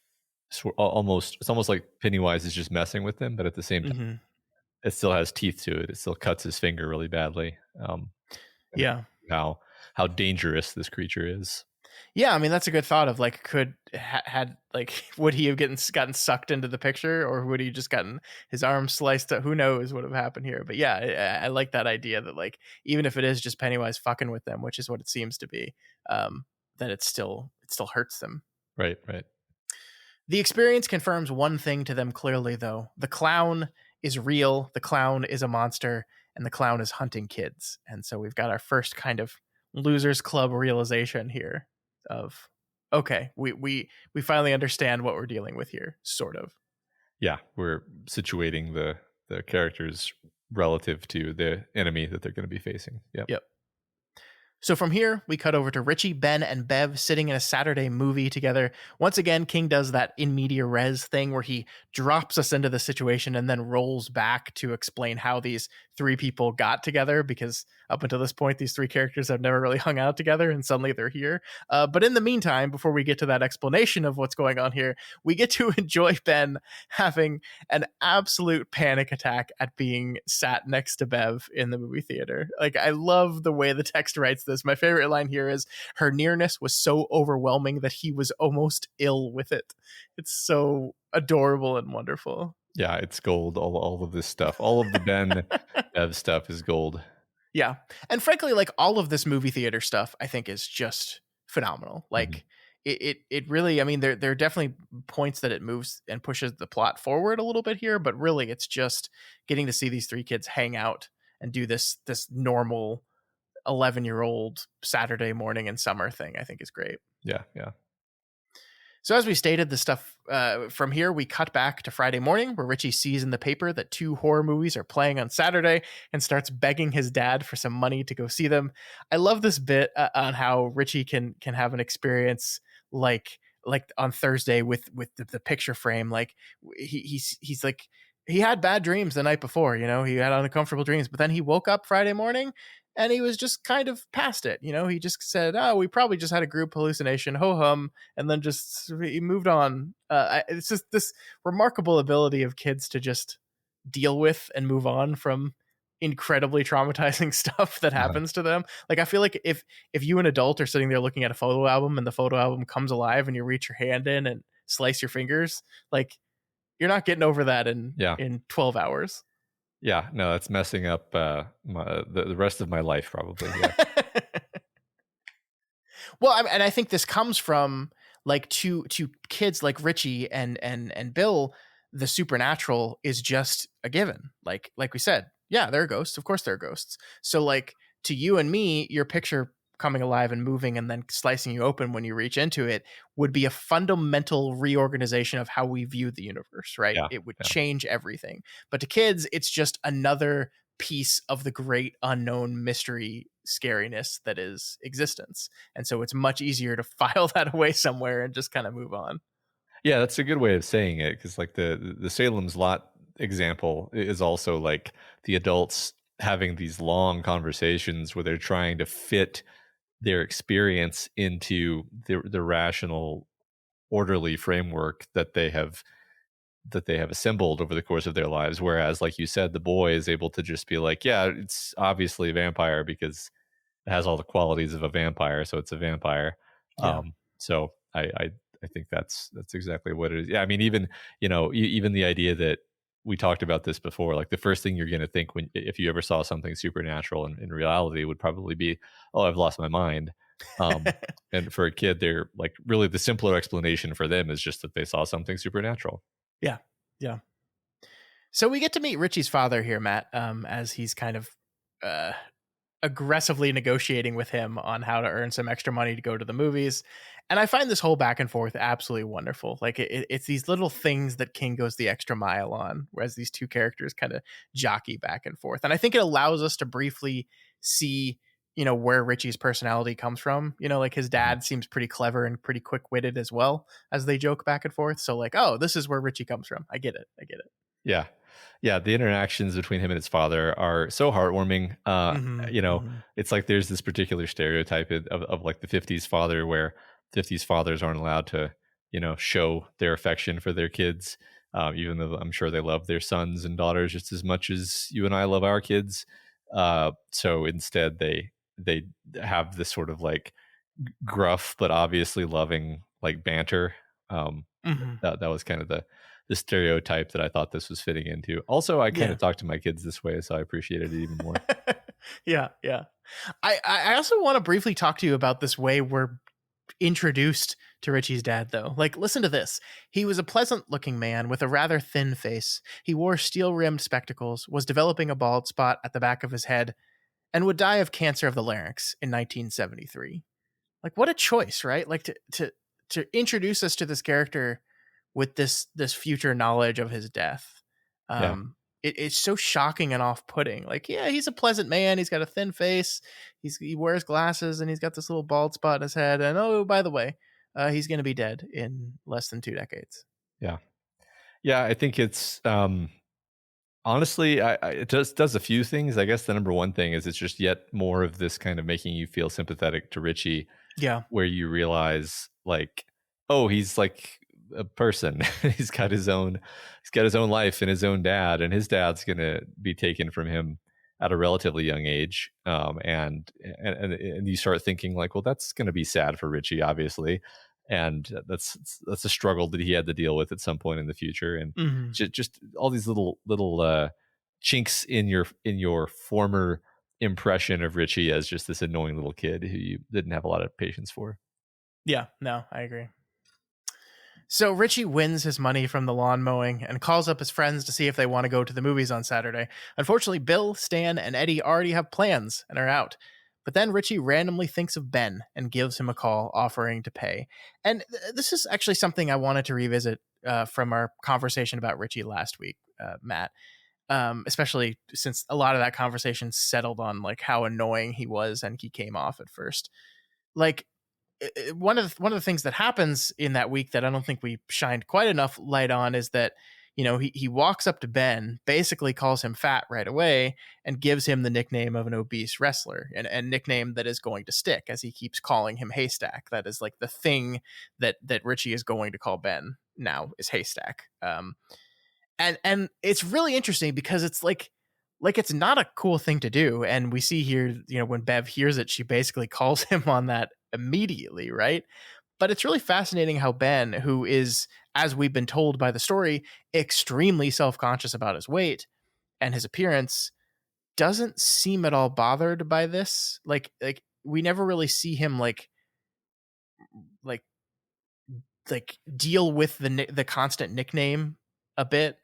almost, it's almost like Pennywise is just messing with him, but at the same time, Mm-hmm. it still has teeth to it. It still cuts his finger really badly. And Yeah. how dangerous this creature is. Yeah, I mean that's a good thought of like could had like would he have gotten sucked into the picture, or would he just gotten his arm sliced up? Who knows what would have happened here? But yeah, I like that idea that like even if it is just Pennywise fucking with them, which is what it seems to be, that it still hurts them. Right, right. The experience confirms one thing to them clearly, though. The clown is real, the clown is a monster, and the clown is hunting kids. And so we've got our first kind of losers club realization here of okay, we finally understand what we're dealing with here, sort of. Yeah, we're situating the characters relative to the enemy that they're going to be facing. Yep. Yep. So from here, we cut over to Richie, Ben, and Bev sitting in a Saturday movie together. Once again, King does that in media res thing where he drops us into the situation and then rolls back to explain how these three people got together, because up until this point, these three characters have never really hung out together, and suddenly they're here. But in the meantime, before we get to that explanation of what's going on here, we get to enjoy Ben having an absolute panic attack at being sat next to Bev in the movie theater. Like, I love the way the text writes this. My favorite line here is, her nearness was so overwhelming that he was almost ill with it. It's so adorable and wonderful. Yeah, it's gold. All of this stuff, all of the Ben Bev stuff is gold. Yeah. And frankly, like all of this movie theater stuff, I think is just phenomenal. Mhm. Like it really, I mean, there are definitely points that it moves and pushes the plot forward a little bit here, but really it's just getting to see these three kids hang out and do this normal 11-year-old Saturday morning in summer thing, I think is great. Yeah, yeah. So as we stated, the stuff from here, we cut back to Friday morning where Richie sees in the paper that two horror movies are playing on Saturday and starts begging his dad for some money to go see them. I love this bit on how Richie can have an experience like on Thursday with the picture frame. Like he's like, he had bad dreams the night before, he had uncomfortable dreams, but then he woke up Friday morning and he was just kind of past it. He just said, oh, we probably just had a group hallucination, ho hum, and then just he moved on. It's just this remarkable ability of kids to just deal with and move on from incredibly traumatizing stuff that Uh-huh. happens to them. Like, I feel like if you an adult are sitting there looking at a photo album and the photo album comes alive and you reach your hand in and slice your fingers, like you're not getting over that in Yeah. 12 hours. Yeah, no, it's messing up the rest of my life probably. Yeah. Well, and I think this comes from like to kids like Richie and Bill. The supernatural is just a given. Like we said, yeah, there are ghosts. Of course, there are ghosts. So like to you and me, your picture coming alive and moving and then slicing you open when you reach into it would be a fundamental reorganization of how we view the universe, right? Yeah. It would Yeah. change everything. But to kids, it's just another piece of the great unknown mystery scariness that is existence. And so it's much easier to file that away somewhere and just kind of move on. Yeah, that's a good way of saying it, because like the Salem's Lot example is also like the adults having these long conversations where they're trying to fit their experience into the rational, orderly framework that they have assembled over the course of their lives. Whereas, like you said, the boy is able to just be like, yeah, it's obviously a vampire because it has all the qualities of a vampire, so it's a vampire. Yeah. So I think that's exactly what it is. Yeah, I mean, even even the idea that we talked about this before, like the first thing you're going to think when if you ever saw something supernatural in reality would probably be, oh, I've lost my mind. And for a kid, they're like really the simpler explanation for them is just that they saw something supernatural. Yeah. Yeah. So we get to meet Richie's father here, Matt, as he's kind of uh, aggressively negotiating with him on how to earn some extra money to go to the movies. And I find this whole back and forth absolutely wonderful. Like it's these little things that King goes the extra mile on, whereas these two characters kind of jockey back and forth. And I think it allows us to briefly see, where Richie's personality comes from. Like his Mhm. dad seems pretty clever and pretty quick witted as well as they joke back and forth. So like, oh, this is where Richie comes from. I get it. I get it. Yeah. Yeah, the interactions between him and his father are so heartwarming. Mm-hmm, mm-hmm. It's like there's this particular stereotype of like the 50s father where 50s fathers aren't allowed to, show their affection for their kids, even though I'm sure they love their sons and daughters just as much as you and I love our kids. So instead they have this sort of like gruff but obviously loving like banter. Um, Mm-hmm. that was kind of the stereotype that I thought this was fitting into. Also, I kind Yeah. of talk to my kids this way, so I appreciated it even more. Yeah, yeah. I also want to briefly talk to you about this way we're introduced to Richie's dad, though. Like, listen to this. He was a pleasant looking man with a rather thin face. He wore steel rimmed spectacles, was developing a bald spot at the back of his head, and would die of cancer of the larynx in 1973. Like, what a choice, right? Like to introduce us to this character with this future knowledge of his death. Yeah, It's so shocking and off-putting. Like, yeah, he's a pleasant man. He's got a thin face. He wears glasses and he's got this little bald spot in his head. And oh, by the way, he's going to be dead in less than 2 decades. yeah, yeah. I think it's honestly, it does a few things. I guess the number one thing is it's just yet more of this kind of making you feel sympathetic to Richie, Yeah. where you realize like, oh, he's like a person. He's got his own life and his own dad, and his dad's gonna be taken from him at a relatively young age. And you start thinking like, well, that's gonna be sad for Richie, obviously. And that's a struggle that he had to deal with at some point in the future. And Hmm. just all these little chinks in your former impression of Richie as just this annoying little kid who you didn't have a lot of patience for. Yeah. No, I agree. So Richie wins his money from the lawn mowing and calls up his friends to see if they want to go to the movies on Saturday. Unfortunately, Bill, Stan, and Eddie already have plans and are out. But then Richie randomly thinks of Ben and gives him a call, offering to pay. And this is actually something I wanted to revisit from our conversation about Richie last week, Matt. Especially since a lot of that conversation settled on like how annoying he was and he came off at first. Like one of the things that happens in that week that I don't think we shined quite enough light on is that he walks up to Ben, basically calls him fat right away, and gives him the nickname of an obese wrestler, and a nickname that is going to stick as he keeps calling him Haystack. That is like the thing that Richie is going to call Ben now is Haystack. And it's really interesting because it's like it's not a cool thing to do, and we see here when Bev hears it, she basically calls him on that immediately, right? But it's really fascinating how Ben, who is, as we've been told by the story, extremely self-conscious about his weight and his appearance, doesn't seem at all bothered by this. Like we never really see him like deal with the constant nickname a bit.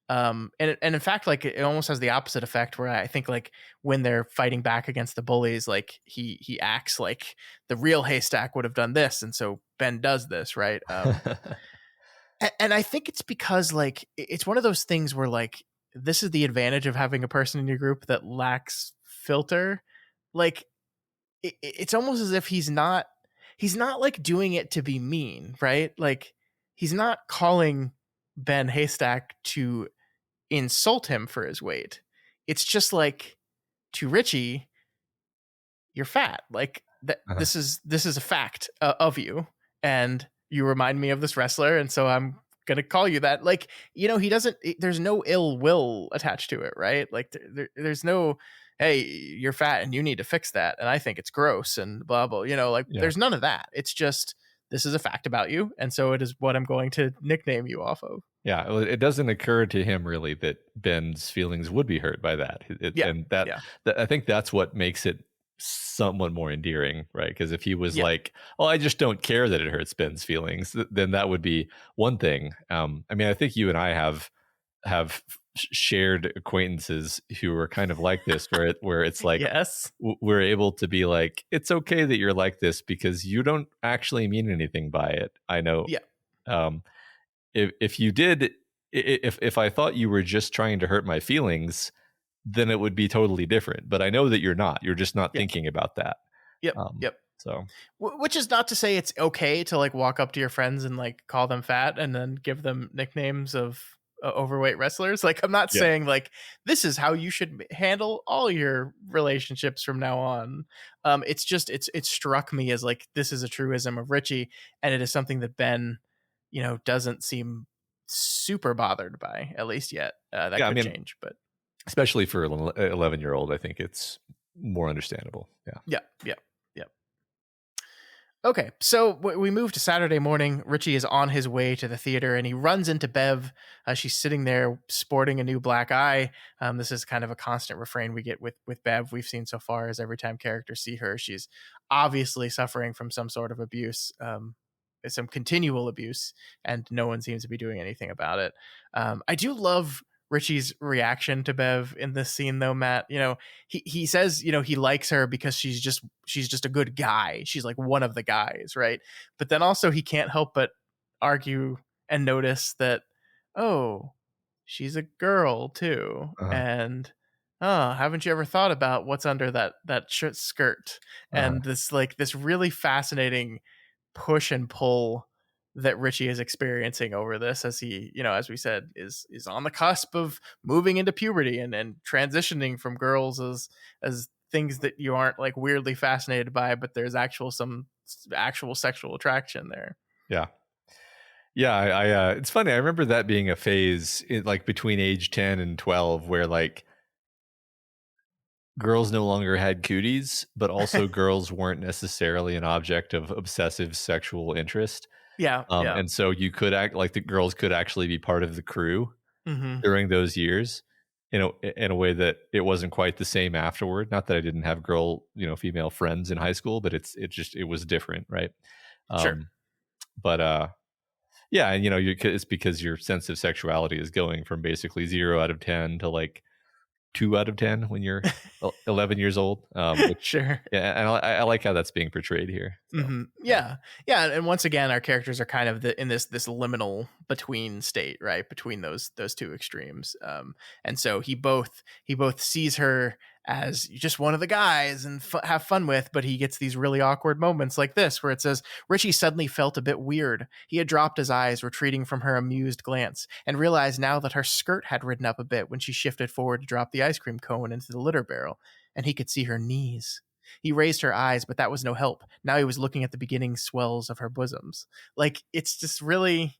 And in fact, like it almost has the opposite effect where I think like when they're fighting back against the bullies, like he acts like the real Haystack would have done this, and so Ben does this, right? And I think it's because like it's one of those things where like this is the advantage of having a person in your group that lacks filter. Like it's almost as if he's not like doing it to be mean, right? Like he's not calling Ben Haystack to insult him for his weight. It's just like, to Richie, you're fat. Like Uh-huh. this is a fact of you, and you remind me of this wrestler, and so I'm gonna call you that. Like, he doesn't. There's no ill will attached to it, right? Like there's no, hey, you're fat and you need to fix that, and I think it's gross and blah blah. Like Yeah. there's none of that. It's just, this is a fact about you, and so it is what I'm going to nickname you off of. Yeah, well, it doesn't occur to him really that Ben's feelings would be hurt by that. Yeah, And yeah, that I think that's what makes it somewhat more endearing, right? Because if he was yeah, like, "Oh, I just don't care that it hurts Ben's feelings," then that would be one thing. I mean, I think you and I have shared acquaintances who are kind of like this, where it's like yes, we're able to be like, "It's okay that you're like this because you don't actually mean anything by it." I know. yeah, Um, if you did, if I thought you were just trying to hurt my feelings, then it would be totally different. But I know that you're not. You're just not yeah, thinking about that. yep, yep. So Which is not to say it's okay to like walk up to your friends and like call them fat and then give them nicknames of overweight wrestlers. Like, I'm not yeah, saying like this is how you should handle all your relationships from now on. It's just, it struck me as like, this is a truism of Richie, and it is something that Ben, doesn't seem super bothered by, at least yet. That yeah. I could mean, change, but especially for an 11-year-old, I think it's more understandable. Yeah. yeah, yeah, yeah. Okay, so we move to Saturday morning. Richie is on his way to the theater, and he runs into Bev. She's sitting there sporting a new black eye. This is kind of a constant refrain we get with Bev. We've seen so far, as every time characters see her, she's obviously suffering from some sort of abuse, some continual abuse, and no one seems to be doing anything about it. I do love Richie's reaction to Bev in this scene, though, Matt. He says, he likes her because she's just a good guy. She's like one of the guys, right? But then also he can't help but argue and notice that, oh, she's a girl too. Uh-huh. And oh, haven't you ever thought about what's under that skirt? Uh-huh. And this really fascinating push and pull that Richie is experiencing over this, as he, as we said, is on the cusp of moving into puberty and transitioning from girls as things that you aren't like weirdly fascinated by, but there's some actual sexual attraction there. Yeah. Yeah. It's funny. I remember that being a phase like between age 10 and 12 where like girls no longer had cooties, but also girls weren't necessarily an object of obsessive sexual interest. Yeah, yeah. And so you could act like the girls could actually be part of the crew Hmm. during those years in a way that it wasn't quite the same afterward. Not that I didn't have female friends in high school, but it was different, right? Sure. Um, but yeah, and it's because your sense of sexuality is going from basically 0 out of 10 to like 2 out of 10 when you're 11 years old. Which Sure. yeah, and I like how that's being portrayed here. So Yeah, yeah, and once again, our characters are kind of in this liminal between state, right, between those two extremes. And so he both sees her as just one of the guys and have fun with, but he gets these really awkward moments like this, where it says Richie suddenly felt a bit weird. He had dropped his eyes, retreating from her amused glance, and realized now that her skirt had ridden up a bit when she shifted forward to drop the ice cream cone into the litter barrel, and he could see her knees. He raised her eyes, but that was no help. Now he was looking at the beginning swells of her bosoms. Like, it's just really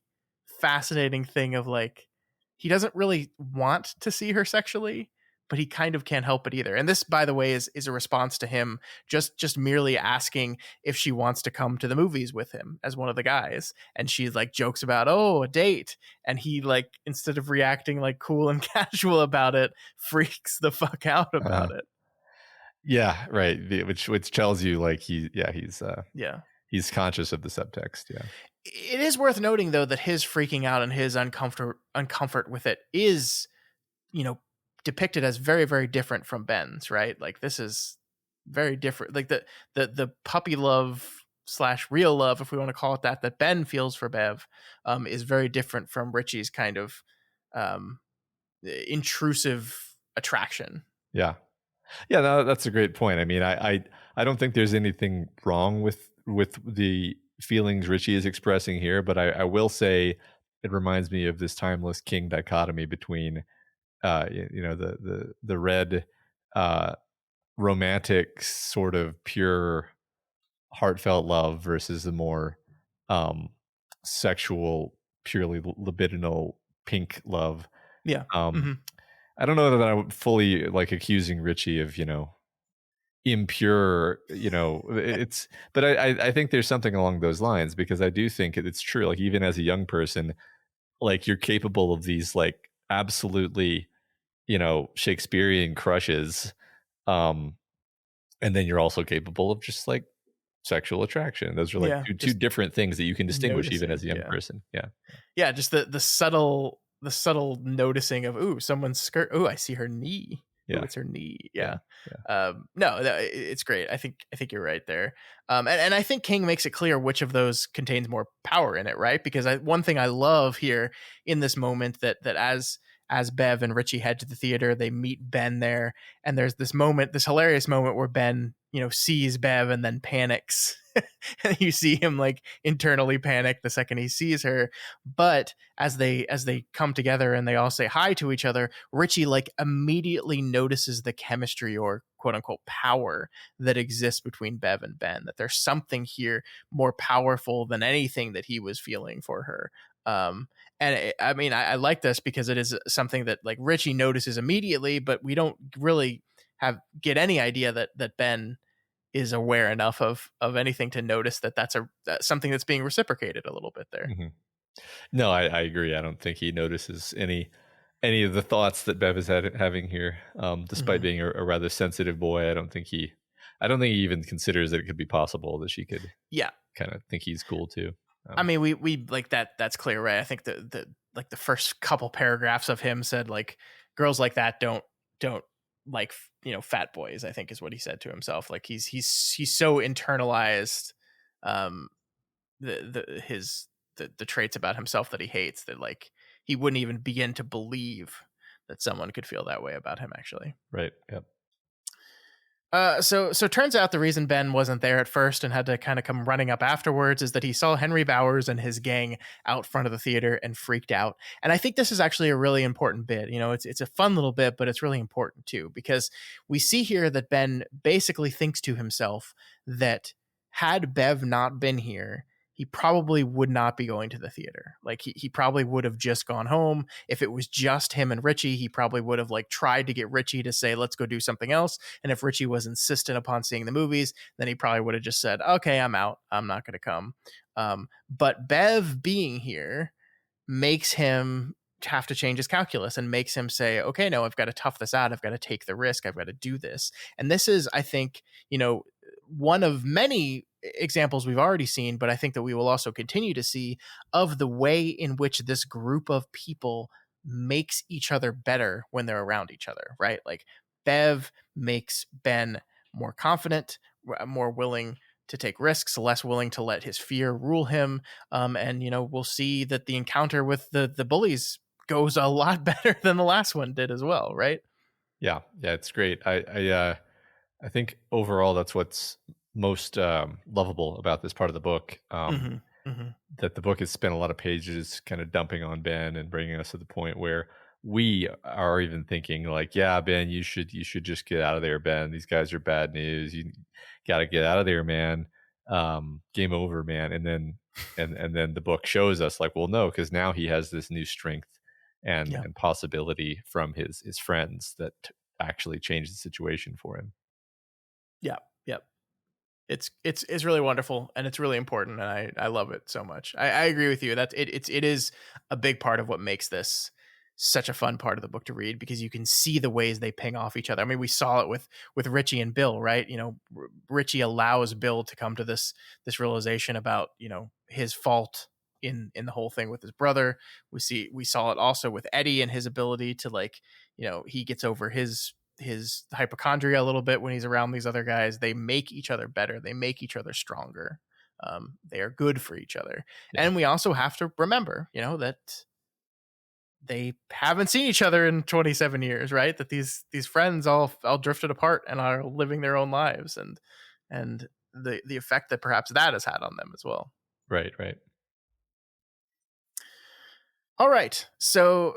fascinating thing of like, he doesn't really want to see her sexually, but he kind of can't help it either. And this, by the way, is a response to him just merely asking if she wants to come to the movies with him as one of the guys. And she like jokes about, oh, a date. And he, like, instead of reacting like cool and casual about it, freaks the fuck out uh, about it. yeah, right. Which tells you like Yeah. he's conscious of the subtext. Yeah. It is worth noting, though, that his freaking out and his uncomfort with it is, depicted as very, very different from Ben's, right? Like, this is very different. Like the puppy love slash real love, if we want to call it that Ben feels for Bev, is very different from Richie's kind of um, intrusive attraction. Yeah. Yeah, no, that's a great point. I mean, I don't think there's anything wrong with the feelings Richie is expressing here, but I will say it reminds me of this timeless king dichotomy between the red uh romantic sort of pure heartfelt love versus the more um sexual, purely libidinal pink love. Yeah. um Hmm. I don't know that I would fully like accusing Richie of impure, it's, but I think there's something along those lines, because I do think it's true, like even as a young person, like you're capable of these like absolutely Shakespearean crushes, um and then you're also capable of just like sexual attraction. Those are like Yeah. two Just different things that you can distinguish even noticing. as a young Yeah. person. Yeah. Yeah. Just the subtle noticing of, ooh, someone's skirt. Ooh, I see her knee. Ooh, Yeah. it's her knee. Yeah. Yeah. Yeah. No, it's great. I think you're right there. And I think King makes it clear which of those contains more power in it, right? Because one thing I love here in this moment, that as Bev and Richie head to the theater, they meet Ben there, and there's this hilarious moment where Ben, sees Bev and then panics. And you see him like internally panic the second he sees her. But as they come together and they all say hi to each other, Richie like immediately notices the chemistry, or quote unquote power, that exists between Bev and Ben, that there's something here more powerful than anything that he was feeling for her. I mean, I like this because it is something that like Richie notices immediately, but we don't really get any idea that Ben is aware enough of anything to notice that's something that's being reciprocated a little bit there. Hmm. No, I agree. I don't think he notices any of the thoughts that Bev is having here. Despite Hmm. being a rather sensitive boy, I don't think he even considers that it could be possible that she could Yeah, kind of think he's cool too. I mean, we like that's clear, right? I think the like the first couple paragraphs of him said like girls like that don't like fat boys. I think is what he said to himself. Like he's so internalized um the traits about himself that he hates, that like he wouldn't even begin to believe that someone could feel that way about him actually. Right. Yep. So turns out the reason Ben wasn't there at first and had to kind of come running up afterwards is that he saw Henry Bowers and his gang out front of the theater and freaked out. And I think this is actually a really important bit. It's a fun little bit, but it's really important too, because we see here that Ben basically thinks to himself that had Bev not been here, he probably would not be going to the theater. Like he probably would have just gone home. If it was just him and Richie, he probably would have like tried to get Richie to say, let's go do something else. And if Richie was insistent upon seeing the movies, then he probably would have just said, okay, I'm out. I'm not going to come. But Bev being here makes him have to change his calculus and makes him say, okay, no, I've got to tough this out. I've got to take the risk. I've got to do this. And this is, I think, one of many examples we've already seen, but I think that we will also continue to see, of the way in which this group of people makes each other better when they're around each other, right? Like Bev makes Ben more confident, more willing to take risks, less willing to let his fear rule him. And we'll see that the encounter with the bullies goes a lot better than the last one did as well, right? Yeah. Yeah. It's great. I think overall that's what's most lovable about this part of the book. Hmm. Hmm. That the book has spent a lot of pages kind of dumping on Ben and bringing us to the point where we are even thinking like, yeah, Ben, you should just get out of there, Ben. These guys are bad news. You got to get out of there, man. Game over, man. And then the book shows us like, well, no, because now he has this new strength and Yeah. and possibility from his friends that actually change the situation for him. Yeah. Yep. It's really wonderful, and it's really important, and I love it so much. I agree with you. It is a big part of what makes this such a fun part of the book to read, because you can see the ways they ping off each other. I mean, we saw it with Richie and Bill, right? Richie allows Bill to come to this realization about his fault in the whole thing with his brother. We saw it also with Eddie and his ability to like he gets over his hypochondria a little bit when he's around these other guys. They make each other better. They make each other stronger. They are good for each other. Yeah. And we also have to remember, that they haven't seen each other in 27 years, right? That these friends all drifted apart and are living their own lives, and the effect that perhaps that has had on them as well. Right, right. All right. So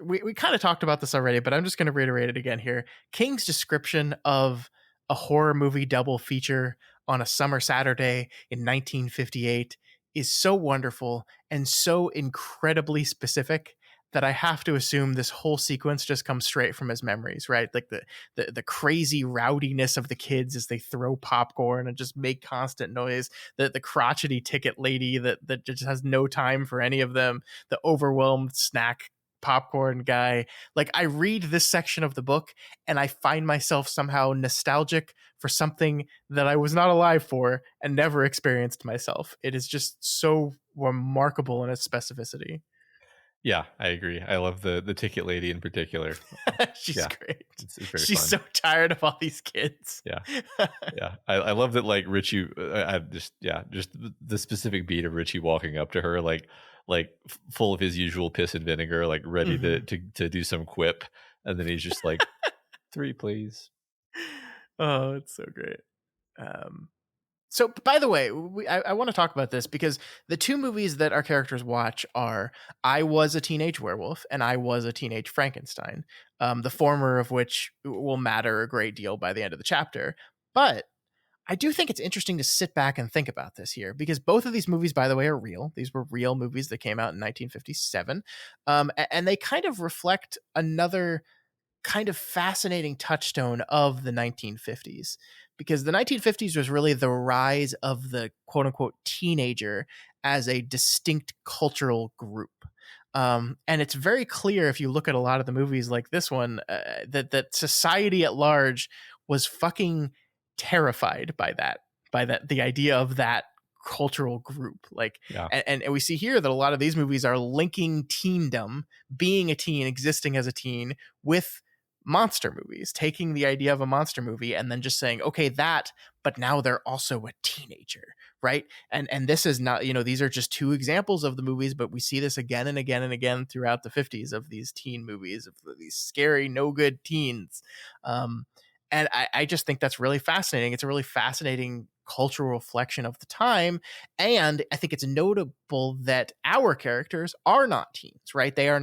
we kind of talked about this already, but I'm just going to reiterate it again here. King's description of a horror movie double feature on a summer Saturday in 1958 is so wonderful and so incredibly specific that I have to assume this whole sequence just comes straight from his memories, right? Like the crazy rowdiness of the kids as they throw popcorn and just make constant noise, the crotchety ticket lady that just has no time for any of them, the overwhelmed snack popcorn guy. Like, I read this section of the book and I find myself somehow nostalgic for something that I was not alive for and never experienced myself. It is just so remarkable in its specificity. Yeah, I agree. I love the ticket lady in particular. She's Yeah, great. it's very She's fun. so tired of all these kids. Yeah. Yeah, I love that. Like Richie, I just just the specific beat of Richie walking up to her, like full of his usual piss and vinegar, like ready Mhm. to do some quip, and then he's just like, 3, please. Oh, it's so great. Um, so, by the way, I want to talk about this because the two movies that our characters watch are I Was a Teenage Werewolf and I Was a Teenage Frankenstein, the former of which will matter a great deal by the end of the chapter. But I do think it's interesting to sit back and think about this here because both of these movies, by the way, are real. These were real movies that came out in 1957. And they kind of reflect another kind of fascinating touchstone of the 1950s, because the 1950s was really the rise of the quote unquote teenager as a distinct cultural group. And it's very clear if you look at a lot of the movies like this one, that society at large was fucking terrified by that the idea of that cultural group. Like, Yeah. and we see here that a lot of these movies are linking teendom, being a teen, existing as a teen, with monster movies, taking the idea of a monster movie and then just saying, okay, that, but now they're also a teenager, right? And this is not, these are just two examples of the movies, but we see this again and again and again throughout the 50s of these teen movies, of these scary, no good teens. And I just think that's really fascinating. It's a really fascinating cultural reflection of the time. And I think it's notable that our characters are not teens, right? They have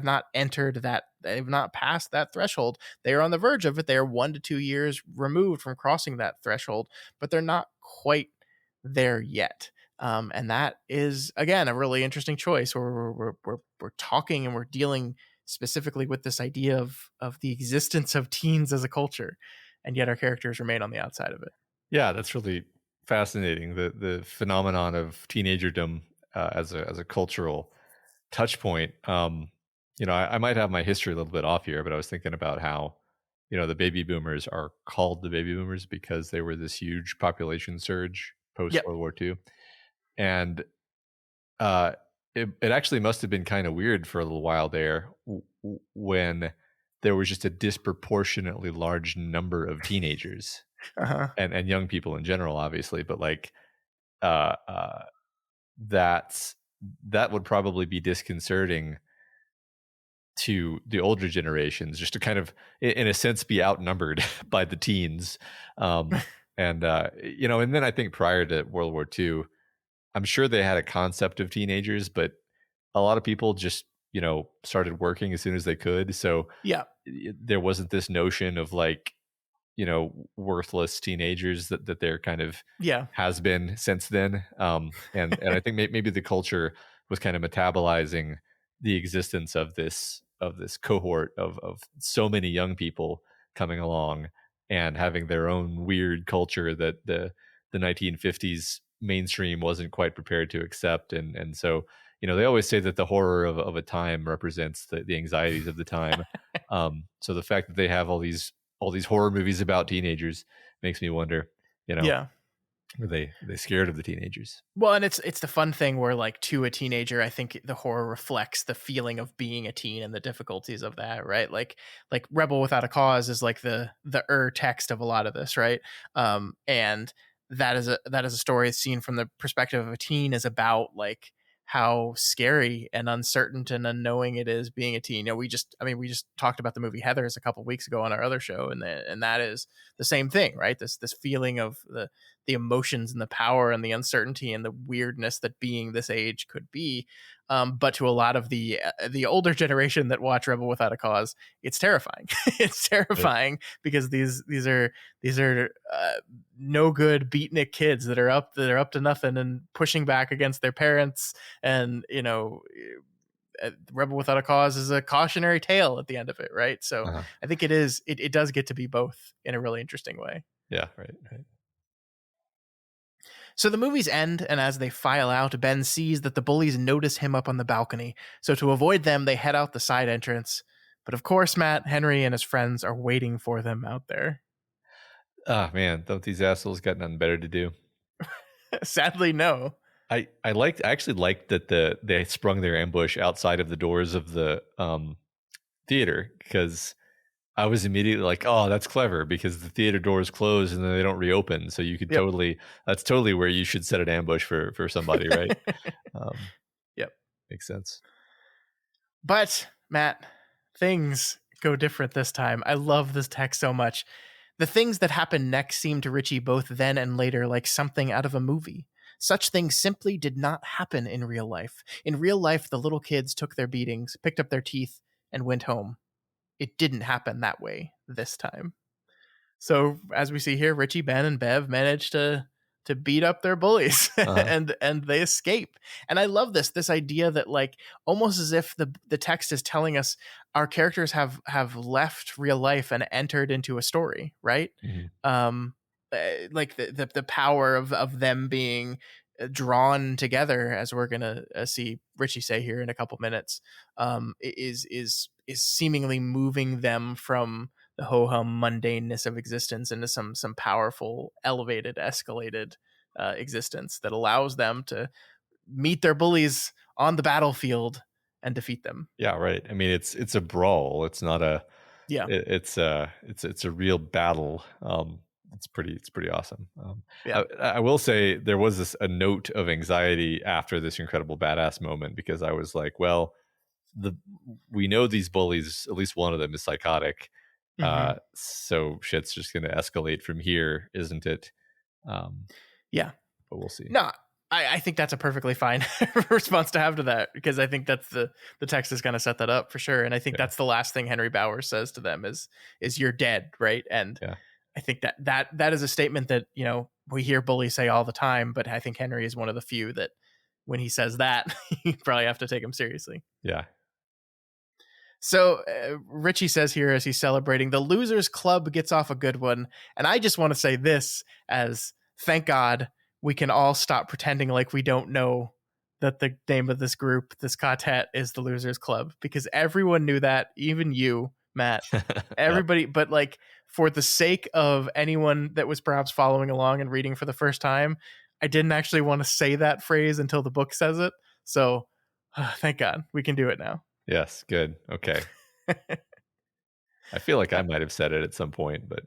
not entered that, they have not passed that threshold. They are on the verge of it. They are 1 to 2 years removed from crossing that threshold, but they're not quite there yet. And that is, again, a really interesting choice where we're talking and we're dealing specifically with this idea of the existence of teens as a culture, and yet our characters remain on the outside of it. Yeah, that's really fascinating. The phenomenon of teenagerdom as a cultural touch point. I might have my history a little bit off here, but I was thinking about how, the baby boomers are called the baby boomers because they were this huge population surge post Yep. World War II. And uh, it actually must have been kind of weird for a little while there when there was just a disproportionately large number of teenagers Uh-huh. and young people in general, obviously, but like uh, uh, that's that would probably be disconcerting to the older generations, just to kind of, in a sense, be outnumbered by the teens. And then I think prior to World War II, I'm sure they had a concept of teenagers, but a lot of people just, started working as soon as they could. So Yeah. there wasn't this notion of like, worthless teenagers that there kind of Yeah. has been since then. And I think maybe the culture was kind of metabolizing the existence of this cohort of so many young people coming along and having their own weird culture that the 1950s mainstream wasn't quite prepared to accept. And so, they always say that the horror of a time represents the anxieties of the time. So the fact that they have all these horror movies about teenagers makes me wonder, Yeah. are they scared of the teenagers? Well, and it's the fun thing where, like, to a teenager, I think the horror reflects the feeling of being a teen and the difficulties of that, right? Like Rebel Without a Cause is like the text of a lot of this, right? And that is a story seen from the perspective of a teen, is about like how scary and uncertain and unknowing it is being a teen. We just talked about the movie Heathers a couple weeks ago on our other show, and that is the same thing, right? This feeling of emotions and the power and the uncertainty and the weirdness that being this age could be. But to a lot of the older generation that watch Rebel Without a Cause, it's terrifying. It's terrifying because these are no good beatnik kids that are up to nothing and pushing back against their parents. And Rebel Without a Cause is a cautionary tale at the end of it, right? So I think it does get to be both in a really interesting way. Yeah, right. So the movies end, and as they file out, Ben sees that the bullies notice him up on the balcony. So to avoid them, they head out the side entrance. But of course, Matt, Henry, and his friends are waiting for them out there. Ah, man, don't these assholes got nothing better to do? Sadly, no. I actually liked that they sprung their ambush outside of the doors of the theater, because I was immediately like, oh, that's clever, because the theater doors close and then they don't reopen. So you could that's totally where you should set an ambush for somebody, right? Yep. Makes sense. But Matt, things go different this time. I love this text so much. The things that happen next seem to Richie both then and later like something out of a movie. Such things simply did not happen in real life. In real life, the little kids took their beatings, picked up their teeth, and went home. It didn't happen that way this time. So as we see here, Richie, Ben, and Bev managed to beat up their bullies and they escape. And I love this idea that, like, almost as if the text is telling us our characters have left real life and entered into a story, right? Like the power of them being drawn together, as we're gonna see Richie say here in a couple minutes, is seemingly moving them from the ho-hum mundaneness of existence into some powerful, elevated, escalated existence that allows them to meet their bullies on the battlefield and defeat them. Yeah, right. I mean, it's a brawl. It's not a it's a real battle. It's pretty awesome. I will say there was a note of anxiety after this incredible badass moment, because I was like, well, we know these bullies, at least one of them is psychotic. So shit's just going to escalate from here, isn't it? Yeah, but we'll see. No, I think that's a perfectly fine response to have to that, because I think that's the text is going to set that up for sure. And I think that's the last thing Henry Bowers says to them is you're dead, right? And I think that is a statement that, you know, we hear bullies say all the time, but I think Henry is one of the few that when he says that, you probably have to take him seriously. Yeah. So Richie says here, as he's celebrating, the Losers Club gets off a good one. And I just want to say this as thank God we can all stop pretending like we don't know that the name of this group, this quartet, is the Losers Club, because everyone knew that, even you, Matt, everybody. But like, for the sake of anyone that was perhaps following along and reading for the first time, I didn't actually want to say that phrase until the book says it. So thank God we can do it now. Yes, good. Okay. I feel like I might have said it at some point, but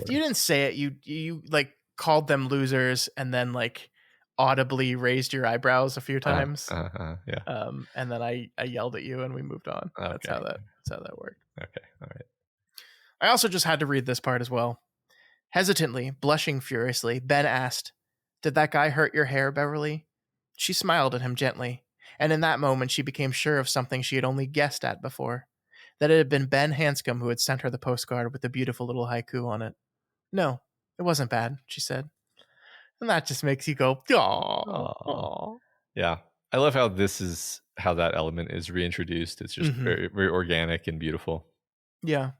you didn't say it. You like called them losers and then like audibly raised your eyebrows a few times. Yeah. And then I yelled at you and we moved on. Okay. That's how that worked. Okay. All right. I also just had to read this part as well. Hesitantly, blushing furiously, Ben asked, "Did that guy hurt your hair, Beverly?" She smiled at him gently, and in that moment she became sure of something she had only guessed at before, that it had been Ben Hanscom who had sent her the postcard with the beautiful little haiku on it. "No, it wasn't bad," she said. And that just makes you go, "Aww." Yeah. I love how that element is reintroduced. It's just very, very organic and beautiful. Yeah.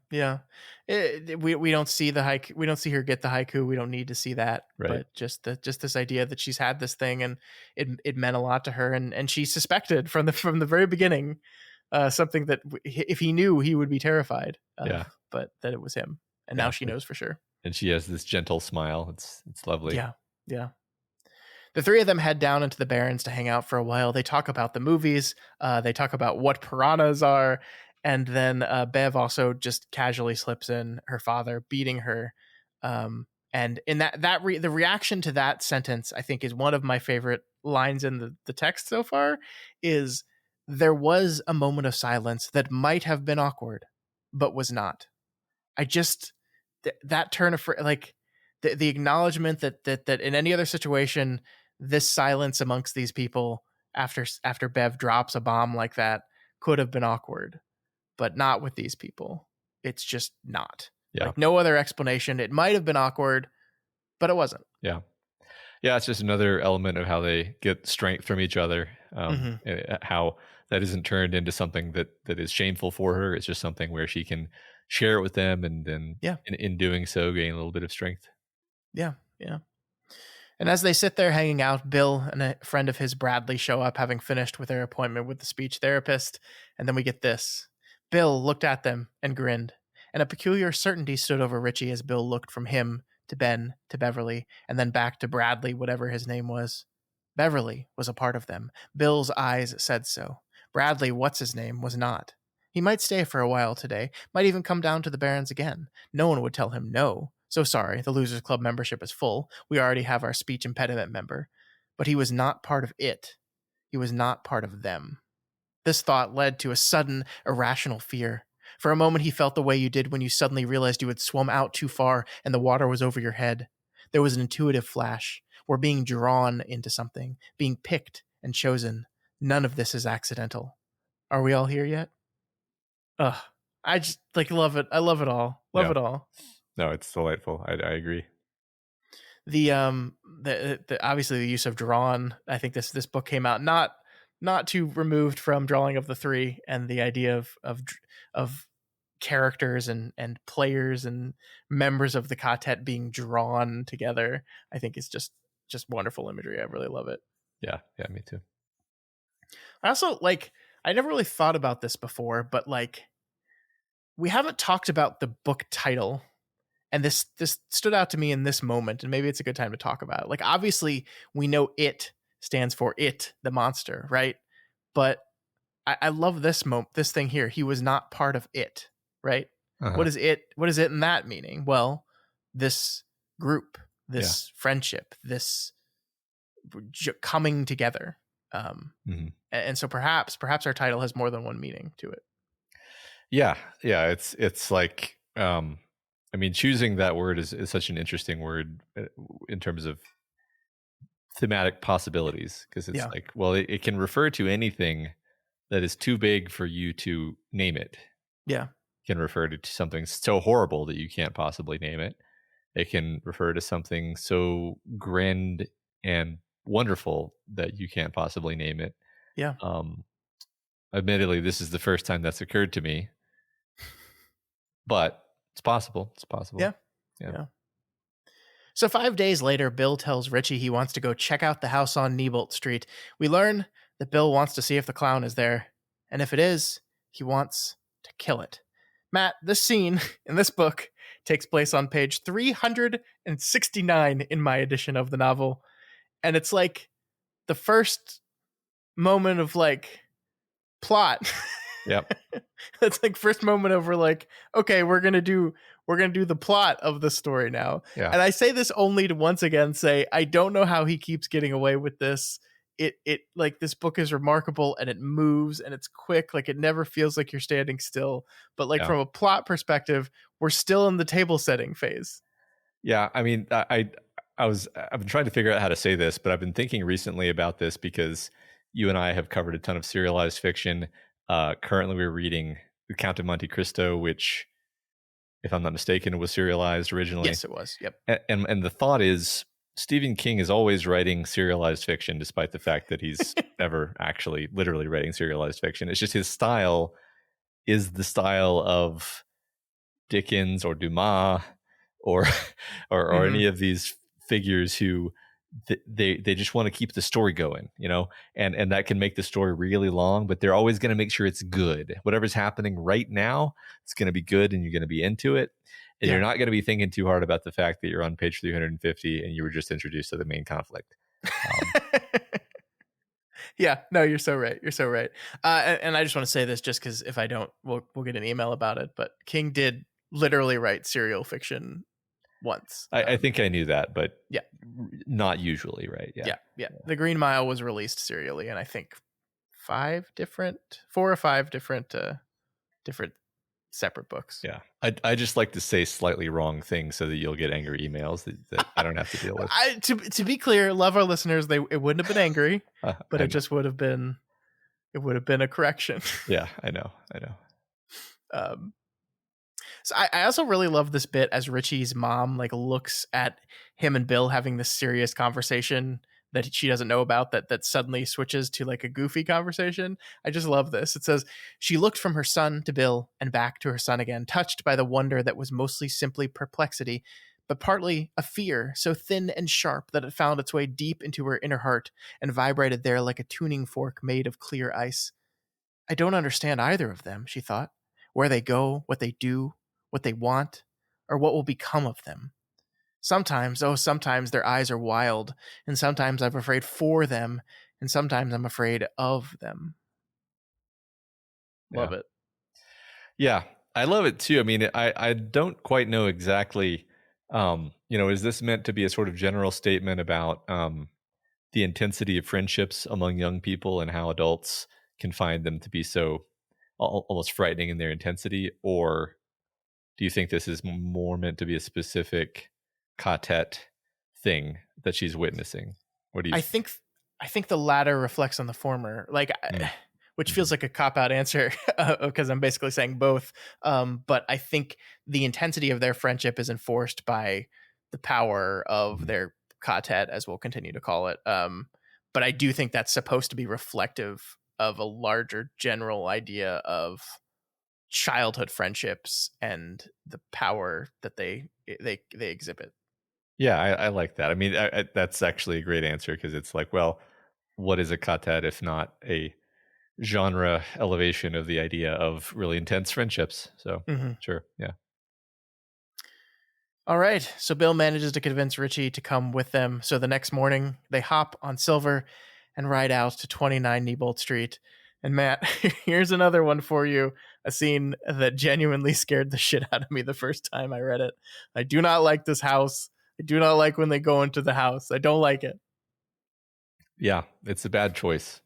We don't see the haiku. We don't see her get the haiku. We don't need to see that. Right. But just this idea that she's had this thing and it meant a lot to her, and she suspected from the very beginning something that if he knew, he would be terrified of, but that it was him, and now she knows for sure. And she has this gentle smile. It's lovely. Yeah. The three of them head down into the Barrens to hang out for a while. They talk about the movies. They talk about what piranhas are. And then Bev also just casually slips in her father beating her. And in the reaction to that sentence, I think, is one of my favorite lines in the text so far, is there was a moment of silence that might have been awkward, but was not. I just, that turn of like, the acknowledgement that in any other situation, this silence amongst these people after Bev drops a bomb like that could have been awkward, but not with these people. It's just not. Yeah. Like no other explanation. It might have been awkward, but it wasn't. Yeah. Yeah, it's just another element of how they get strength from each other. How that isn't turned into something that is shameful for her. It's just something where she can share it with them, and then in doing so, gain a little bit of strength. Yeah, yeah. And as they sit there hanging out, Bill and a friend of his, Bradley, show up, having finished with their appointment with the speech therapist. And then we get this. Bill looked at them and grinned, and a peculiar certainty stood over Richie as Bill looked from him to Ben to Beverly, and then back to Bradley, whatever his name was. Beverly was a part of them. Bill's eyes said so. Bradley, what's his name, was not. He might stay for a while today, might even come down to the Barrens again. No one would tell him no. So sorry, the Losers Club membership is full. We already have our speech impediment member. But he was not part of it. He was not part of them. This thought led to a sudden, irrational fear. For a moment, he felt the way you did when you suddenly realized you had swum out too far and the water was over your head. There was an intuitive flash. We're being drawn into something, being picked and chosen. None of this is accidental. Are we all here yet? Ugh. I just love it. I love it all. Love it all. No, it's delightful. I agree. The obviously the use of drawn. I think this book came out not too removed from Drawing of the Three, and the idea of characters and players and members of the quartet being drawn together. I think is just wonderful imagery. I really love it. Yeah, me too. I also I never really thought about this before, but we haven't talked about the book title. And this stood out to me in this moment, and maybe it's a good time to talk about it. Obviously, we know it stands for it, the monster, right? But I love this this thing here. He was not part of it, right? Uh-huh. What is it? What is it in that meaning? Well, this group, this friendship, this coming together. And so perhaps our title has more than one meaning to it. Yeah. It's like. I mean, choosing that word is such an interesting word in terms of thematic possibilities, because it's it can refer to anything that is too big for you to name it. Yeah. It can refer to something so horrible that you can't possibly name it. It can refer to something so grand and wonderful that you can't possibly name it. Yeah. Admittedly, this is the first time that's occurred to me, but it's possible. Yeah. So 5 days later, Bill tells Richie he wants to go check out the house on Neibolt Street. We learn that Bill wants to see if the clown is there. And if it is, he wants to kill it. Matt, this scene in this book takes place on page 369 in my edition of the novel. And it's the first moment of plot. Yep. That's first moment of we're okay, we're gonna do the plot of the story now. Yeah. And I say this only to once again say I don't know how he keeps getting away with this. It this book is remarkable, and it moves, and it's quick. It never feels like you're standing still. But from a plot perspective, we're still in the table setting phase. Yeah, I mean, I've been trying to figure out how to say this, but I've been thinking recently about this because you and I have covered a ton of serialized fiction. Currently, we're reading The Count of Monte Cristo, which, if I'm not mistaken, was serialized originally. Yes, it was. Yep. And the thought is Stephen King is always writing serialized fiction, despite the fact that he's never actually literally writing serialized fiction. It's just his style is the style of Dickens or Dumas or any of these figures who they just want to keep the story going, and that can make the story really long, but they're always going to make sure it's good. Whatever's happening right now, it's going to be good, and you're going to be into it. And you're not going to be thinking too hard about the fact that you're on page 350 and you were just introduced to the main conflict. Yeah, no, you're so right. You're so right. And I just want to say this just because if I don't, we'll get an email about it. But King did literally write serial fiction once. I think I knew that, but yeah, not usually, right? Yeah. The Green Mile was released serially, and I think 4 or 5 different separate books. Yeah. I just like to say slightly wrong things so that you'll get angry emails that I don't have to deal with. To be clear, love our listeners. It wouldn't have been angry, but it just would have been a correction. Yeah, I know. So I also really love this bit as Richie's mom like looks at him and Bill having this serious conversation that she doesn't know about that suddenly switches to like a goofy conversation. I just love this. It says, she looked from her son to Bill and back to her son again, touched by the wonder that was mostly simply perplexity, but partly a fear so thin and sharp that it found its way deep into her inner heart and vibrated there like a tuning fork made of clear ice. I don't understand either of them, she thought. Where they go, what they do, what they want, or what will become of them. Sometimes their eyes are wild, and sometimes I'm afraid for them, and sometimes I'm afraid of them. Love it. Yeah, I love it too. I mean, I don't quite know exactly, is this meant to be a sort of general statement about the intensity of friendships among young people and how adults can find them to be so almost frightening in their intensity? Or do you think this is more meant to be a specific quartet thing that she's witnessing? What do you I think the latter reflects on the former, like, which feels like a cop-out answer because I'm basically saying both. But I think the intensity of their friendship is enforced by the power of their quartet, as we'll continue to call it. But I do think that's supposed to be reflective of a larger general idea of childhood friendships and the power that they exhibit. Yeah, I like that. I mean, that's actually a great answer because it's like, well, what is a quartet if not a genre elevation of the idea of really intense friendships? So, sure, yeah. All right, so Bill manages to convince Richie to come with them. So the next morning, they hop on Silver and ride out to 29 Neibolt Street. And Matt, here's another one for you. A scene that genuinely scared the shit out of me the first time I read it. I do not like this house. I do not like when they go into the house. I don't like it. Yeah, it's a bad choice.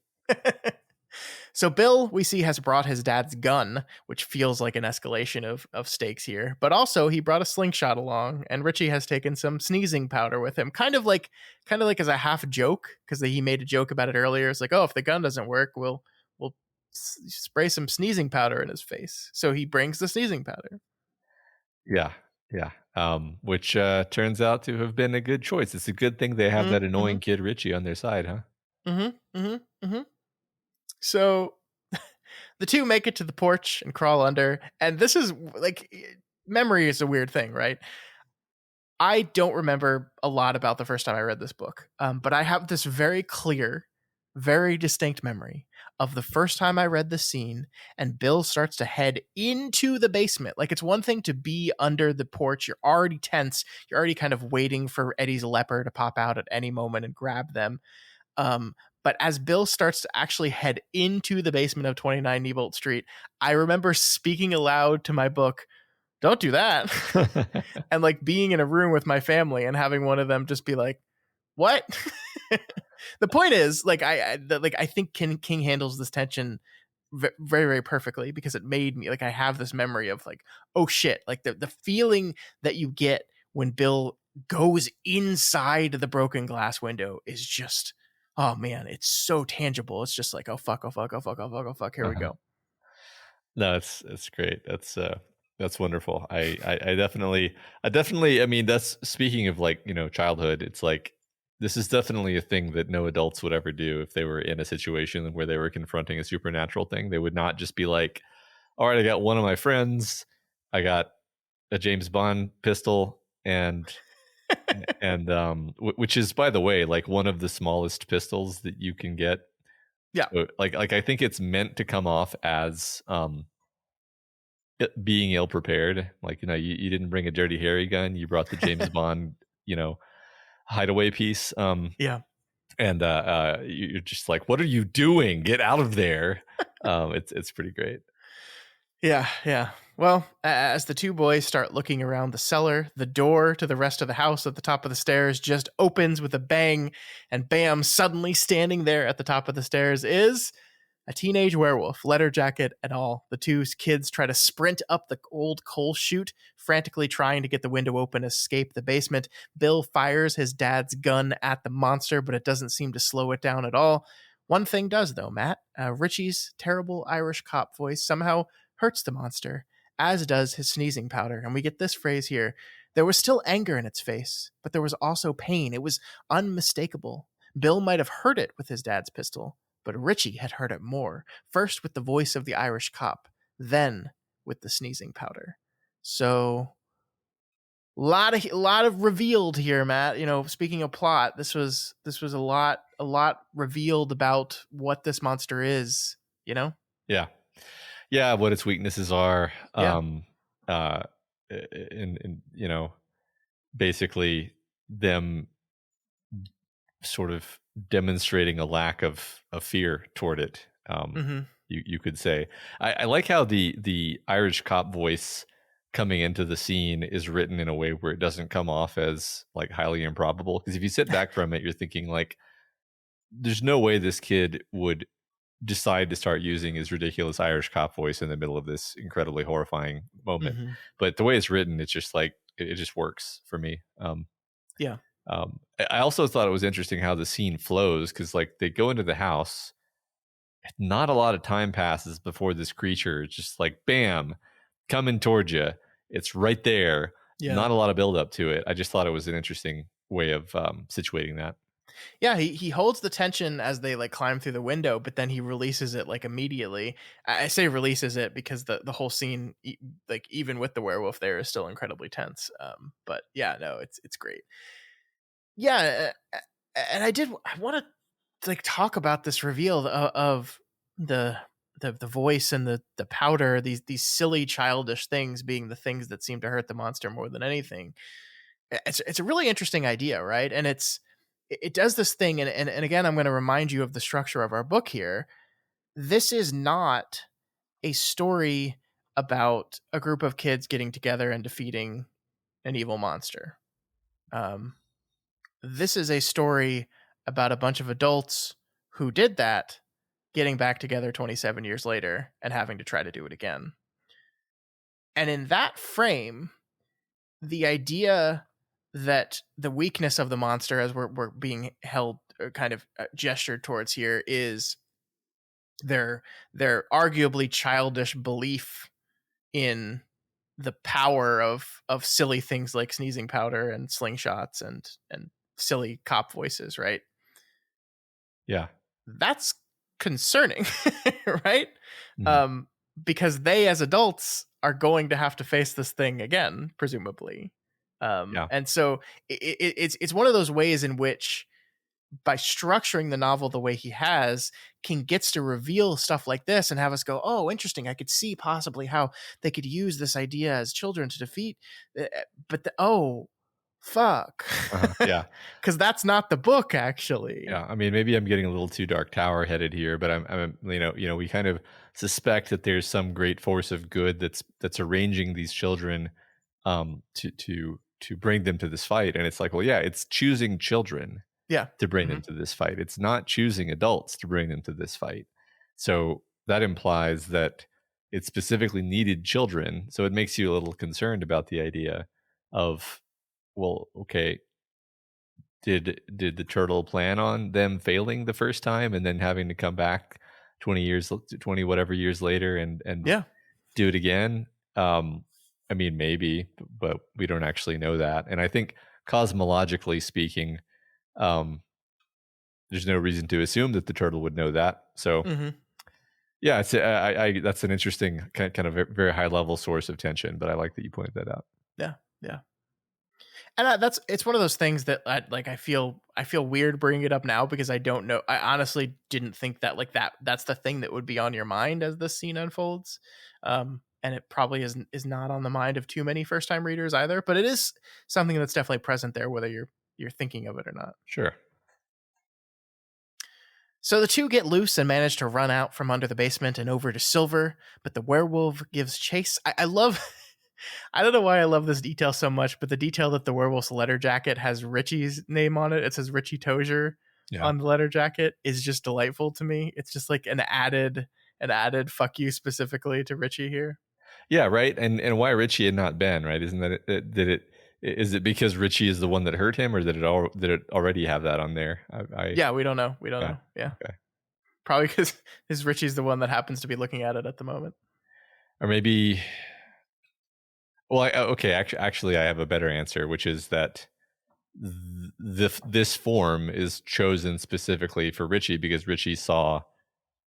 So Bill, we see, has brought his dad's gun, which feels like an escalation of stakes here. But also he brought a slingshot along, and Richie has taken some sneezing powder with him, kind of like as a half joke, because he made a joke about it earlier. It's like, oh, if the gun doesn't work, we'll spray some sneezing powder in his face. So he brings the sneezing powder. Yeah. Which turns out to have been a good choice. It's a good thing they have that annoying kid Richie on their side, huh? So the two make it to the porch and crawl under. And this is like, memory is a weird thing, right? I don't remember a lot about the first time I read this book, but I have this very clear, very distinct memory of the first time I read the scene and Bill starts to head into the basement. Like, it's one thing to be under the porch. You're already tense. You're already kind of waiting for Eddie's leper to pop out at any moment and grab them. But as Bill starts to actually head into the basement of 29 Neibolt Street, I remember speaking aloud to my book, don't do that. And like being in a room with my family and having one of them just be like, what? The point is, like, I think King handles this tension very, very perfectly, because it made me like, I have this memory of like, oh shit, like the feeling that you get when Bill goes inside the broken glass window is just, oh man, it's so tangible. It's just like, oh fuck, here we go. No, it's great. That's wonderful. I definitely, I mean, that's, speaking of like, childhood, it's like, this is definitely a thing that no adults would ever do if they were in a situation where they were confronting a supernatural thing. They would not just be like, all right, I got one of my friends, I got a James Bond pistol, and which is, by the way, like one of the smallest pistols that you can get. Yeah. So, like I think it's meant to come off as being ill prepared. Like, you didn't bring a Dirty Harry gun, you brought the James Bond, hideaway piece. Yeah. And you're just like, what are you doing? Get out of there. It's pretty great. Yeah. Well, as the two boys start looking around the cellar, the door to the rest of the house at the top of the stairs just opens with a bang, and bam, suddenly standing there at the top of the stairs is A teenage werewolf, letter jacket and all. The two kids try to sprint up the old coal chute, frantically trying to get the window open, escape the basement. Bill fires his dad's gun at the monster, but it doesn't seem to slow it down at all. One thing does, though, Matt. Richie's terrible Irish cop voice somehow hurts the monster, as does his sneezing powder. And we get this phrase here. There was still anger in its face, but there was also pain. It was unmistakable. Bill might have heard it with his dad's pistol, but Richie had heard it more. First with the voice of the Irish cop, then with the sneezing powder. So, lot of revealed here, Matt. You know, speaking of plot, this was a lot revealed about what this monster is. You know. Yeah, what its weaknesses are. Yeah. And you know, basically them sort of demonstrating a lack of fear toward it. You could say. I like how the Irish cop voice coming into the scene is written in a way where it doesn't come off as like highly improbable. Because if you sit back from it, you're thinking like, there's no way this kid would decide to start using his ridiculous Irish cop voice in the middle of this incredibly horrifying moment. But the way it's written, it's just like it just works for me. I also thought it was interesting how the scene flows, because like they go into the house, not a lot of time passes before this creature is just like bam, coming towards you. It's right there. Not a lot of build up to it. I just thought it was an interesting way of situating that. Yeah, he holds the tension as they like climb through the window, but then he releases it like immediately. I say releases it because the whole scene, like even with the werewolf there, is still incredibly tense. But yeah, no, it's great. Yeah, and I want to like talk about this reveal of the voice and the powder, these silly childish things being the things that seem to hurt the monster more than anything. It's a really interesting idea, right? And it does this thing, and again, I'm going to remind you of the structure of our book here. This is not a story about a group of kids getting together and defeating an evil monster. This is a story about a bunch of adults who did that, getting back together 27 years later and having to try to do it again. And in that frame, the idea that the weakness of the monster, as we're being held kind of gestured towards here, is their arguably childish belief in the power of silly things like sneezing powder and slingshots and silly cop voices, right? Yeah, that's concerning, right? Because they as adults are going to have to face this thing again, presumably. And so it's one of those ways in which, by structuring the novel the way he has, King gets to reveal stuff like this and have us go, oh, interesting. I could see possibly how they could use this idea as children to defeat. But fuck. Yeah. Because that's not the book, actually. Yeah. I mean, maybe I'm getting a little too Dark Tower headed here, but I'm you know, we kind of suspect that there's some great force of good that's arranging these children to bring them to this fight. And it's like, well, yeah, it's choosing children to bring them to this fight. It's not choosing adults to bring them to this fight. So that implies that it specifically needed children. So it makes you a little concerned about the idea of, well, okay, did the turtle plan on them failing the first time and then having to come back 20 whatever years later and do it again? I mean, maybe, but we don't actually know that. And I think cosmologically speaking, there's no reason to assume that the turtle would know that. So yeah, it's that's an interesting kind of very high level source of tension, but I like that you pointed that out. Yeah. And it's one of those things that I feel weird bringing it up now, because I don't know. I honestly didn't think that that's the thing that would be on your mind as this scene unfolds. And it probably is not on the mind of too many first time readers either, but it is something that's definitely present there, whether you're thinking of it or not. Sure. So the two get loose and manage to run out from under the basement and over to Silver, but the werewolf gives chase. I love, I don't know why I love this detail so much, but the detail that the werewolf's letter jacket has Richie's name on it. It says Richie Tozier on the letter jacket is just delightful to me. It's just like an added fuck you specifically to Richie here. Yeah, right. And why Richie and not Ben, right? Isn't that is it because Richie is the one that hurt him, or did it already have that on there? Yeah, we don't know. We don't know. Yeah. Okay. Probably because Richie's the one that happens to be looking at it at the moment. Or maybe, well, actually I have a better answer, which is that this form is chosen specifically for Richie because Richie saw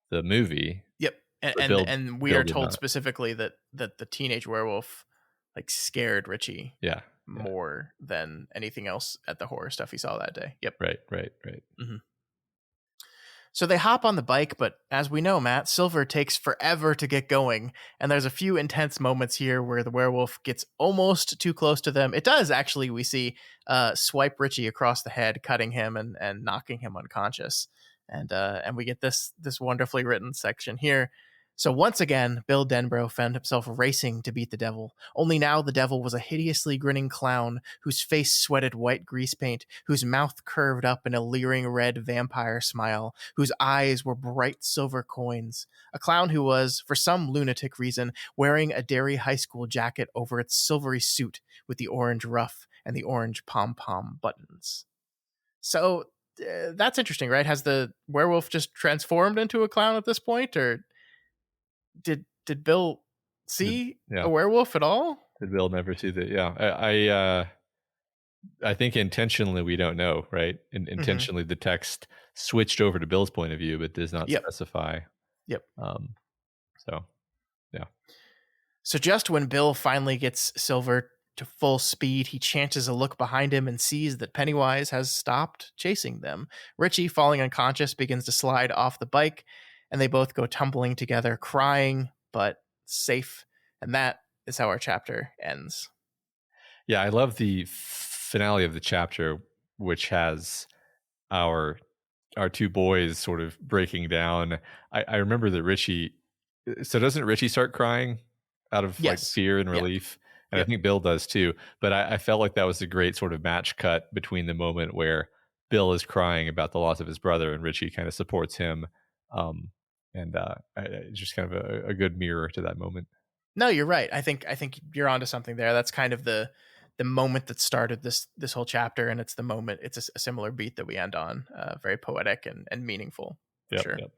the movie. Yep. And we are told specifically that the teenage werewolf like scared Richie more than anything else at the horror stuff he saw that day. Yep. Right. Mm-hmm. So they hop on the bike, but as we know, Matt, Silver takes forever to get going, and there's a few intense moments here where the werewolf gets almost too close to them. It does, actually, we see swipe Richie across the head, cutting him and knocking him unconscious. And we get this wonderfully written section here. So once again, Bill Denbrough found himself racing to beat the devil. Only now the devil was a hideously grinning clown whose face sweated white grease paint, whose mouth curved up in a leering red vampire smile, whose eyes were bright silver coins. A clown who was, for some lunatic reason, wearing a Derry high school jacket over its silvery suit with the orange ruff and the orange pom-pom buttons. So that's interesting, right? Has the werewolf just transformed into a clown at this point, or did Bill see a werewolf at all? Did Bill never see that? Yeah, I think intentionally we don't know, right? Intentionally the text switched over to Bill's point of view, but does not specify. Yep. So, yeah. So just when Bill finally gets Silver to full speed, he chances a look behind him and sees that Pennywise has stopped chasing them. Richie, falling unconscious, begins to slide off the bike, and they both go tumbling together, crying, but safe. And that is how our chapter ends. Yeah, I love the finale of the chapter, which has our two boys sort of breaking down. I remember that Richie, so doesn't Richie start crying out of like fear and relief? And I think Bill does too. But I felt like that was a great sort of match cut between the moment where Bill is crying about the loss of his brother and Richie kind of supports him. It's just kind of a good mirror to that moment. No, you're right. I think you're onto something there. That's kind of the moment that started this whole chapter, and it's the moment. It's a similar beat that we end on. Very poetic and meaningful. Yep, sure. Yep.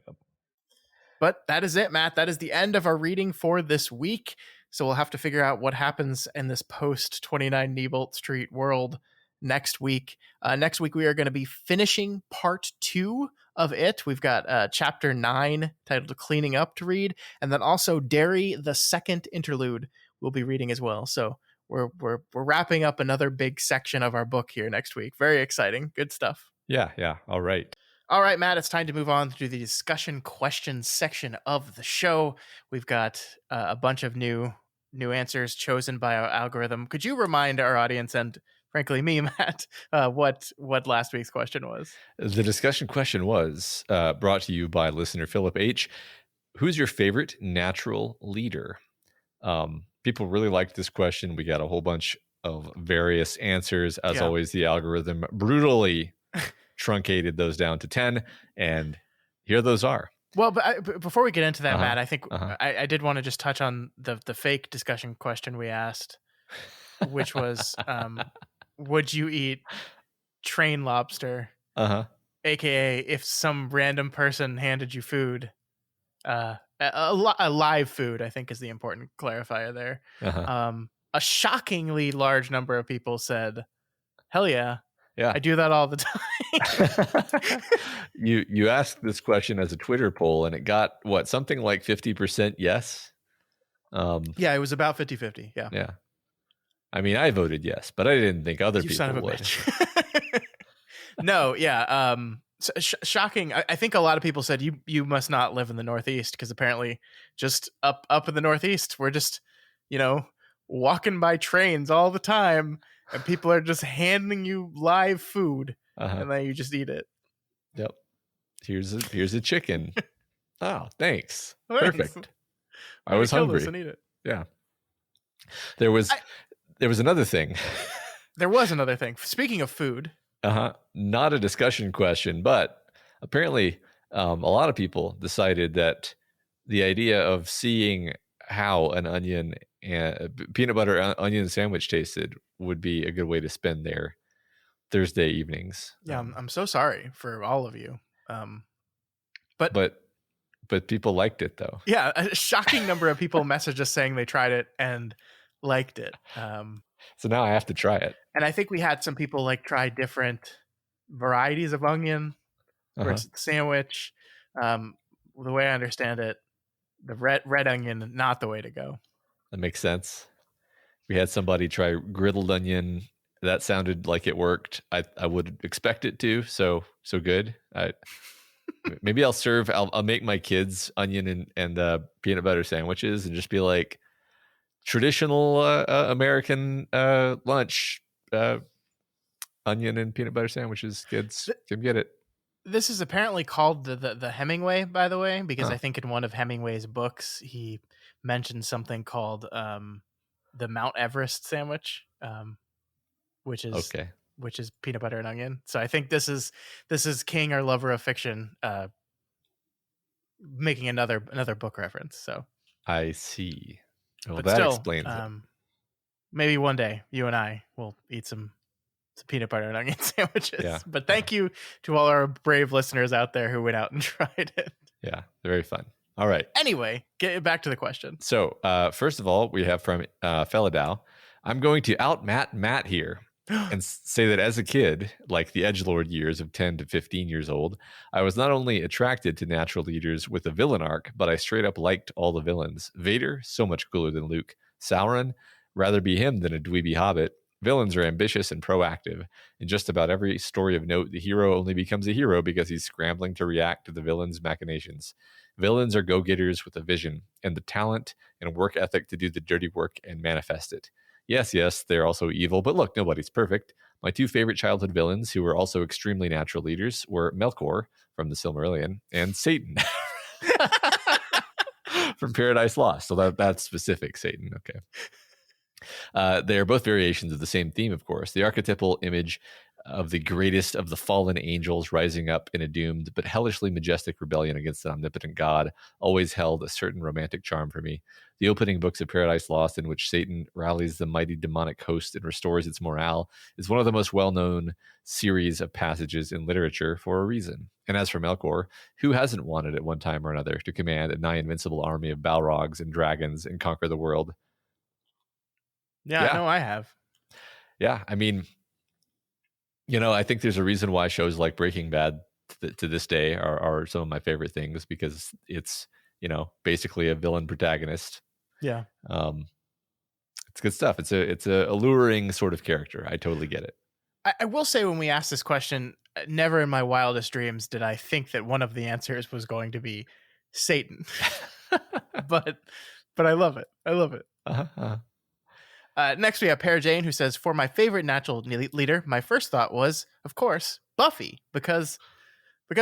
But that is it, Matt. That is the end of our reading for this week. So we'll have to figure out what happens in this post 29 Neibolt Street world next week. Next week we are going to be finishing part 2 of it. We've got chapter 9 titled Cleaning Up to read, and then also Derry, the Second Interlude we'll be reading as well. So we're wrapping up another big section of our book here next week. Very exciting. Good stuff. Yeah. All right, Matt, it's time to move on to the discussion questions section of the show. We've got a bunch of new answers chosen by our algorithm. Could you remind our audience and frankly me, Matt, what last week's question was? The discussion question was brought to you by listener Philip H. Who's your favorite natural leader? People really liked this question. We got a whole bunch of various answers. As always, the algorithm brutally truncated those down to 10, and here those are. Well, but before we get into that, Matt, I think I did want to just touch on the fake discussion question we asked, which was, would you eat train lobster? AKA if some random person handed you food, a live food, I think is the important clarifier there. A shockingly large number of people said, hell yeah. Yeah, I do that all the time. You asked this question as a Twitter poll, and it got something like 50% yes. Yeah, it was about 50-50. Yeah. I mean, I voted yes, but I didn't think other people son of a would. Bitch. No, yeah. Shocking. I think a lot of people said you must not live in the Northeast, because apparently just up in the Northeast, we're just walking by trains all the time. And people are just handing you live food, and then you just eat it. Yep. Here's a chicken. Oh, thanks. Perfect. I was hungry. And eat it. Yeah. There was another thing. There was another thing. Speaking of food, Not a discussion question, but apparently a lot of people decided that the idea of seeing how an onion and peanut butter onion sandwich tasted would be a good way to spend their Thursday evenings. Yeah, I'm so sorry for all of you. But people liked it though. Yeah, a shocking number of people messaged us saying they tried it and liked it. So now I have to try it. And I think we had some people like try different varieties of onion versus the sandwich. The way I understand it, the red onion, not the way to go. That makes sense. We had somebody try griddled onion. That sounded like it worked. I would expect it to. So good. Maybe I'll make my kids onion and peanut butter sandwiches and just be like, traditional American lunch, onion and peanut butter sandwiches. Kids can get it. This is apparently called the Hemingway, by the way, because I think in one of Hemingway's books he mentioned something called the Mount Everest sandwich, which is peanut butter and onion. So I think this is King, our lover of fiction, making another book reference. So I see. Well, but that still, explains it. Maybe one day you and I will eat some peanut butter and onion sandwiches. Yeah. But thank you to all our brave listeners out there who went out and tried it. Yeah, very fun. All right. Anyway, get back to the question. So first of all, we have from Felladow. I'm going to out Matt here and say that as a kid, like the edgelord years of 10 to 15 years old, I was not only attracted to natural leaders with a villain arc, but I straight up liked all the villains. Vader, so much cooler than Luke. Sauron, rather be him than a dweeby hobbit. Villains are ambitious and proactive. In just about every story of note, the hero only becomes a hero because he's scrambling to react to the villain's machinations. Villains are go-getters with a vision and the talent and work ethic to do the dirty work and manifest it. Yes, they're also evil, but look, nobody's perfect. My two favorite childhood villains, who were also extremely natural leaders, were Melkor from the Silmarillion and Satan from Paradise Lost. So that's specific Satan. Okay. They are both variations of the same theme, of course. The archetypal image of the greatest of the fallen angels rising up in a doomed but hellishly majestic rebellion against an omnipotent God always held a certain romantic charm for me. The opening books of Paradise Lost, in which Satan rallies the mighty demonic host and restores its morale, is one of the most well-known series of passages in literature for a reason. And as for Melkor, who hasn't wanted at one time or another to command a nigh-invincible army of Balrogs and dragons and conquer the world? Yeah, no, I have. Yeah, I mean, I think there's a reason why shows like Breaking Bad to this day are some of my favorite things, because it's, basically a villain protagonist. Yeah. It's good stuff. It's a alluring sort of character. I totally get it. I will say, when we asked this question, never in my wildest dreams did I think that one of the answers was going to be Satan. but I love it. I love it. Next, we have Pear Jane, who says, for my favorite natural leader, my first thought was, of course, Buffy, because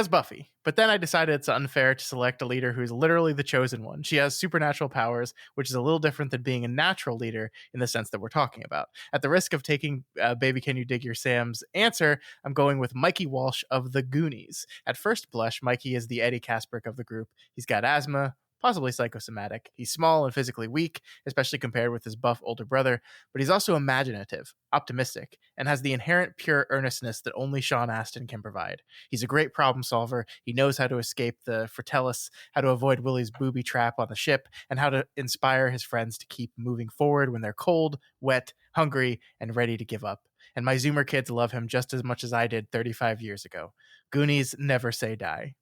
Buffy. But then I decided it's unfair to select a leader who's literally the chosen one. She has supernatural powers, which is a little different than being a natural leader in the sense that we're talking about. At the risk of taking Baby Can You Dig Your Sam's answer, I'm going with Mikey Walsh of The Goonies. At first blush, Mikey is the Eddie Casbrick of the group. He's got asthma, possibly psychosomatic. He's small and physically weak, especially compared with his buff older brother, but he's also imaginative, optimistic, and has the inherent pure earnestness that only Sean Astin can provide. He's a great problem solver. He knows how to escape the Fratellis, how to avoid Willie's booby trap on the ship, and how to inspire his friends to keep moving forward when they're cold, wet, hungry, and ready to give up. And my Zoomer kids love him just as much as I did 35 years ago. Goonies never say die.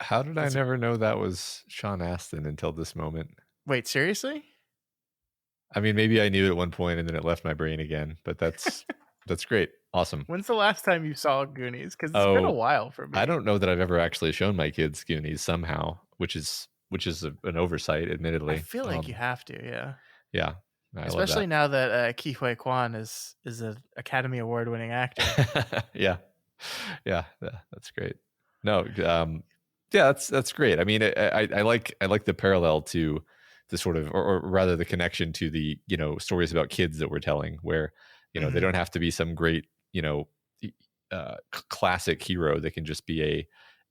How did I never know that was Sean Astin until this moment? Wait, seriously? I mean, maybe I knew it at one point and then it left my brain again, but that's great. Awesome. When's the last time you saw Goonies? Because it's been a while for me. I don't know that I've ever actually shown my kids Goonies somehow, which is an oversight, admittedly. I feel like you have to, yeah. Yeah. Especially now that Ke Huy Quan is an Academy Award winning actor. Yeah, that's great. No, yeah, that's great. I mean, I like the parallel to the sort of, or rather the connection to the, stories about kids that we're telling, where, they don't have to be some great classic hero that can just be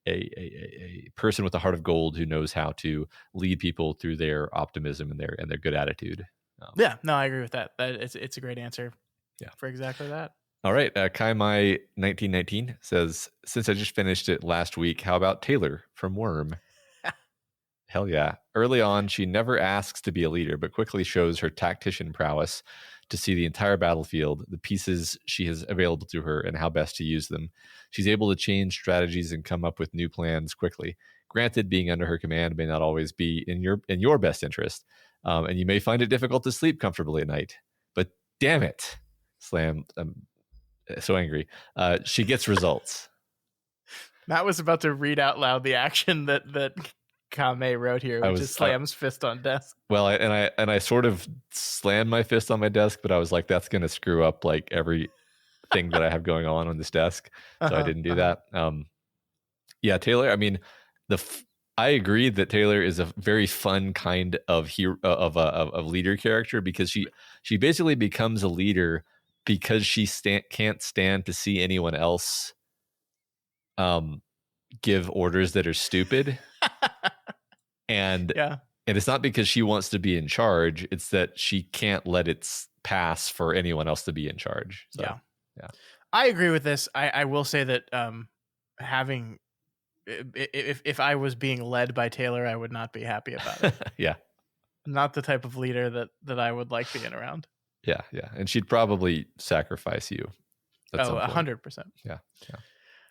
a person with a heart of gold who knows how to lead people through their optimism and their good attitude. Yeah, no, I agree with that. It's a great answer. Yeah, for exactly that. All right, Kai Mai 1919 says, since I just finished it last week, how about Taylor from Worm? Hell yeah. Early on, she never asks to be a leader, but quickly shows her tactician prowess to see the entire battlefield, the pieces she has available to her, and how best to use them. She's able to change strategies and come up with new plans quickly. Granted, being under her command may not always be in your best interest, and you may find it difficult to sleep comfortably at night. But damn it, Slam, I'm so angry. She gets results. Matt was about to read out loud the action that Kame wrote here, which is slams fist on desk. Well, I sort of slammed my fist on my desk, but I was like, that's going to screw up like every thing that I have going on this desk, so I didn't do that. Yeah, Taylor. I mean, I agree that Taylor is a very fun kind of hero of leader character, because she basically becomes a leader because she can't stand to see anyone else give orders that are stupid. And it's not because she wants to be in charge, it's that she can't let it pass for anyone else to be in charge. So, yeah. I agree with this. I will say that having if I was being led by Taylor, I would not be happy about it. Yeah. Not the type of leader that I would like being around. Yeah, yeah. And she'd probably sacrifice you. 100%. Yeah.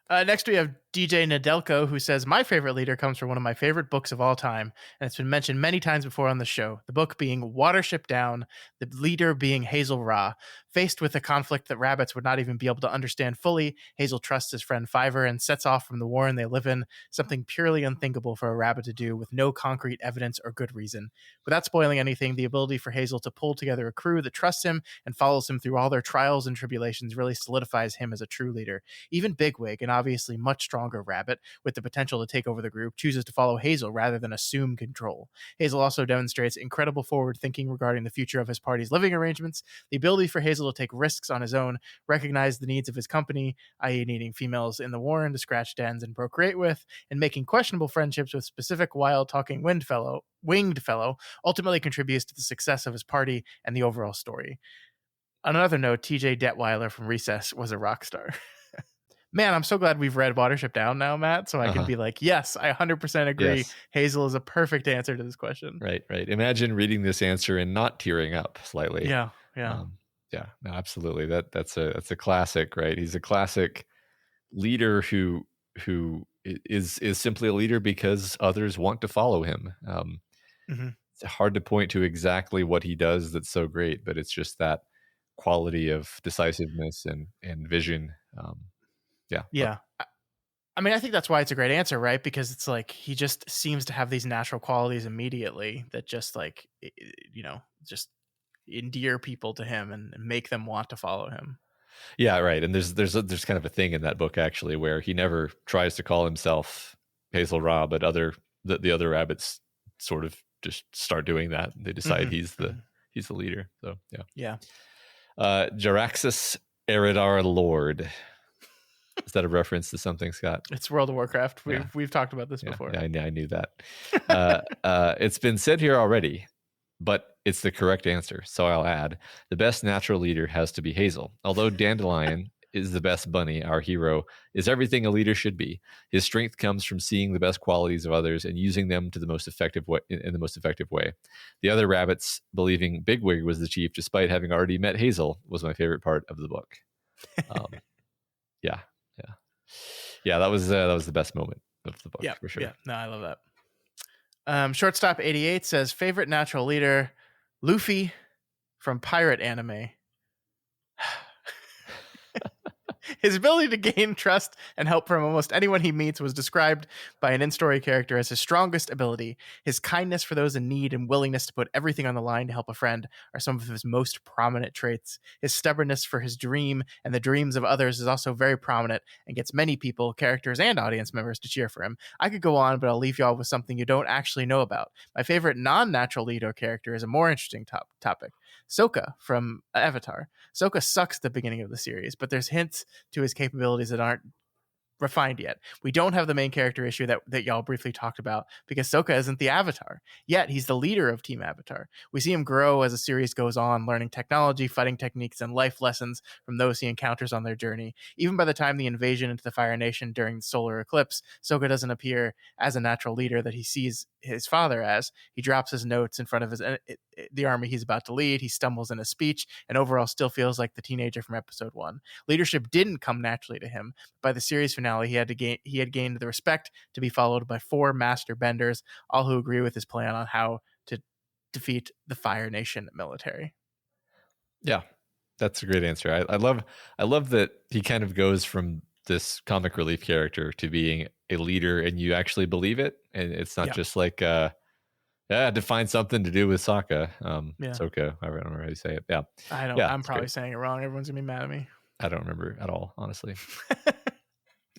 Next, we have DJ Nadelko, who says, my favorite leader comes from one of my favorite books of all time, and it's been mentioned many times before on the show. The book being Watership Down, the leader being Hazel Ra. Faced with a conflict that rabbits would not even be able to understand fully, Hazel trusts his friend Fiver and sets off from the warren they live in, something purely unthinkable for a rabbit to do with no concrete evidence or good reason. Without spoiling anything, the ability for Hazel to pull together a crew that trusts him and follows him through all their trials and tribulations really solidifies him as a true leader. Even Bigwig, an obviously much stronger rabbit with the potential to take over the group, chooses to follow Hazel rather than assume control. Hazel also demonstrates incredible forward thinking regarding the future of his party's living arrangements, the ability for Hazel to take risks on his own, recognize the needs of his company, i.e. needing females in the warren to scratch dens and procreate with, and making questionable friendships with specific wild-talking winged fellow, ultimately contributes to the success of his party and the overall story. On another note, TJ Detweiler from Recess was a rock star. Man, I'm so glad we've read Watership Down now, Matt, so I can be like, yes, I 100% agree. Yes. Hazel is a perfect answer to this question. Right. Imagine reading this answer and not tearing up slightly. Yeah. No, absolutely. That's a classic, right? He's a classic leader who is simply a leader because others want to follow him. It's hard to point to exactly what he does that's so great, but it's just that quality of decisiveness and vision. Yeah. I mean, I think that's why it's a great answer, right? Because it's like he just seems to have these natural qualities immediately that just like, just endear people to him and make them want to follow him. Yeah, right. And there's kind of a thing in that book actually where he never tries to call himself Hazel Ra, but the other rabbits sort of just start doing that. They decide he's the leader. So yeah. Jaraxxus Eridar Lord. Is that a reference to something, Scott? It's World of Warcraft. We've talked about this before. Yeah, I knew that. It's been said here already, but it's the correct answer. So I'll add, the best natural leader has to be Hazel. Although Dandelion is the best bunny, our hero is everything a leader should be. His strength comes from seeing the best qualities of others and using them to the most effective way, in the most effective way. The other rabbits believing Bigwig was the chief, despite having already met Hazel, was my favorite part of the book. Yeah, that was the best moment of the book, for sure. Yeah, no, I love that. Shortstop 88 says, favorite natural leader, Luffy from pirate anime. His ability to gain trust and help from almost anyone he meets was described by an in-story character as his strongest ability. His kindness for those in need and willingness to put everything on the line to help a friend are some of his most prominent traits. His stubbornness for his dream and the dreams of others is also very prominent and gets many people, characters, and audience members to cheer for him. I could go on, but I'll leave y'all with something you don't actually know about. My favorite non-natural lead or character is a more interesting topic. Sokka from Avatar. Sokka sucks at the beginning of the series, but there's hints to his capabilities that aren't refined yet. We don't have the main character issue that y'all briefly talked about because Sokka isn't the Avatar. Yet he's the leader of Team Avatar. We see him grow as the series goes on, learning technology, fighting techniques, and life lessons from those he encounters on their journey. Even by the time the invasion into the Fire Nation during the solar eclipse, Sokka doesn't appear as a natural leader that he sees his father as. He drops his notes in front of the army he's about to lead. He stumbles in his speech and overall still feels like the teenager from episode 1. Leadership didn't come naturally to him. By the series finale, he had gained the respect to be followed by 4 master benders, all who agree with his plan on how to defeat the Fire Nation military. Yeah, that's a great answer. I love that he kind of goes from this comic relief character to being a leader, and you actually believe it, and it's not just like to find something to do with Sokka. Sokka, I don't know how you say it. Yeah, I'm probably saying it wrong. Everyone's gonna be mad at me. I don't remember at all, honestly.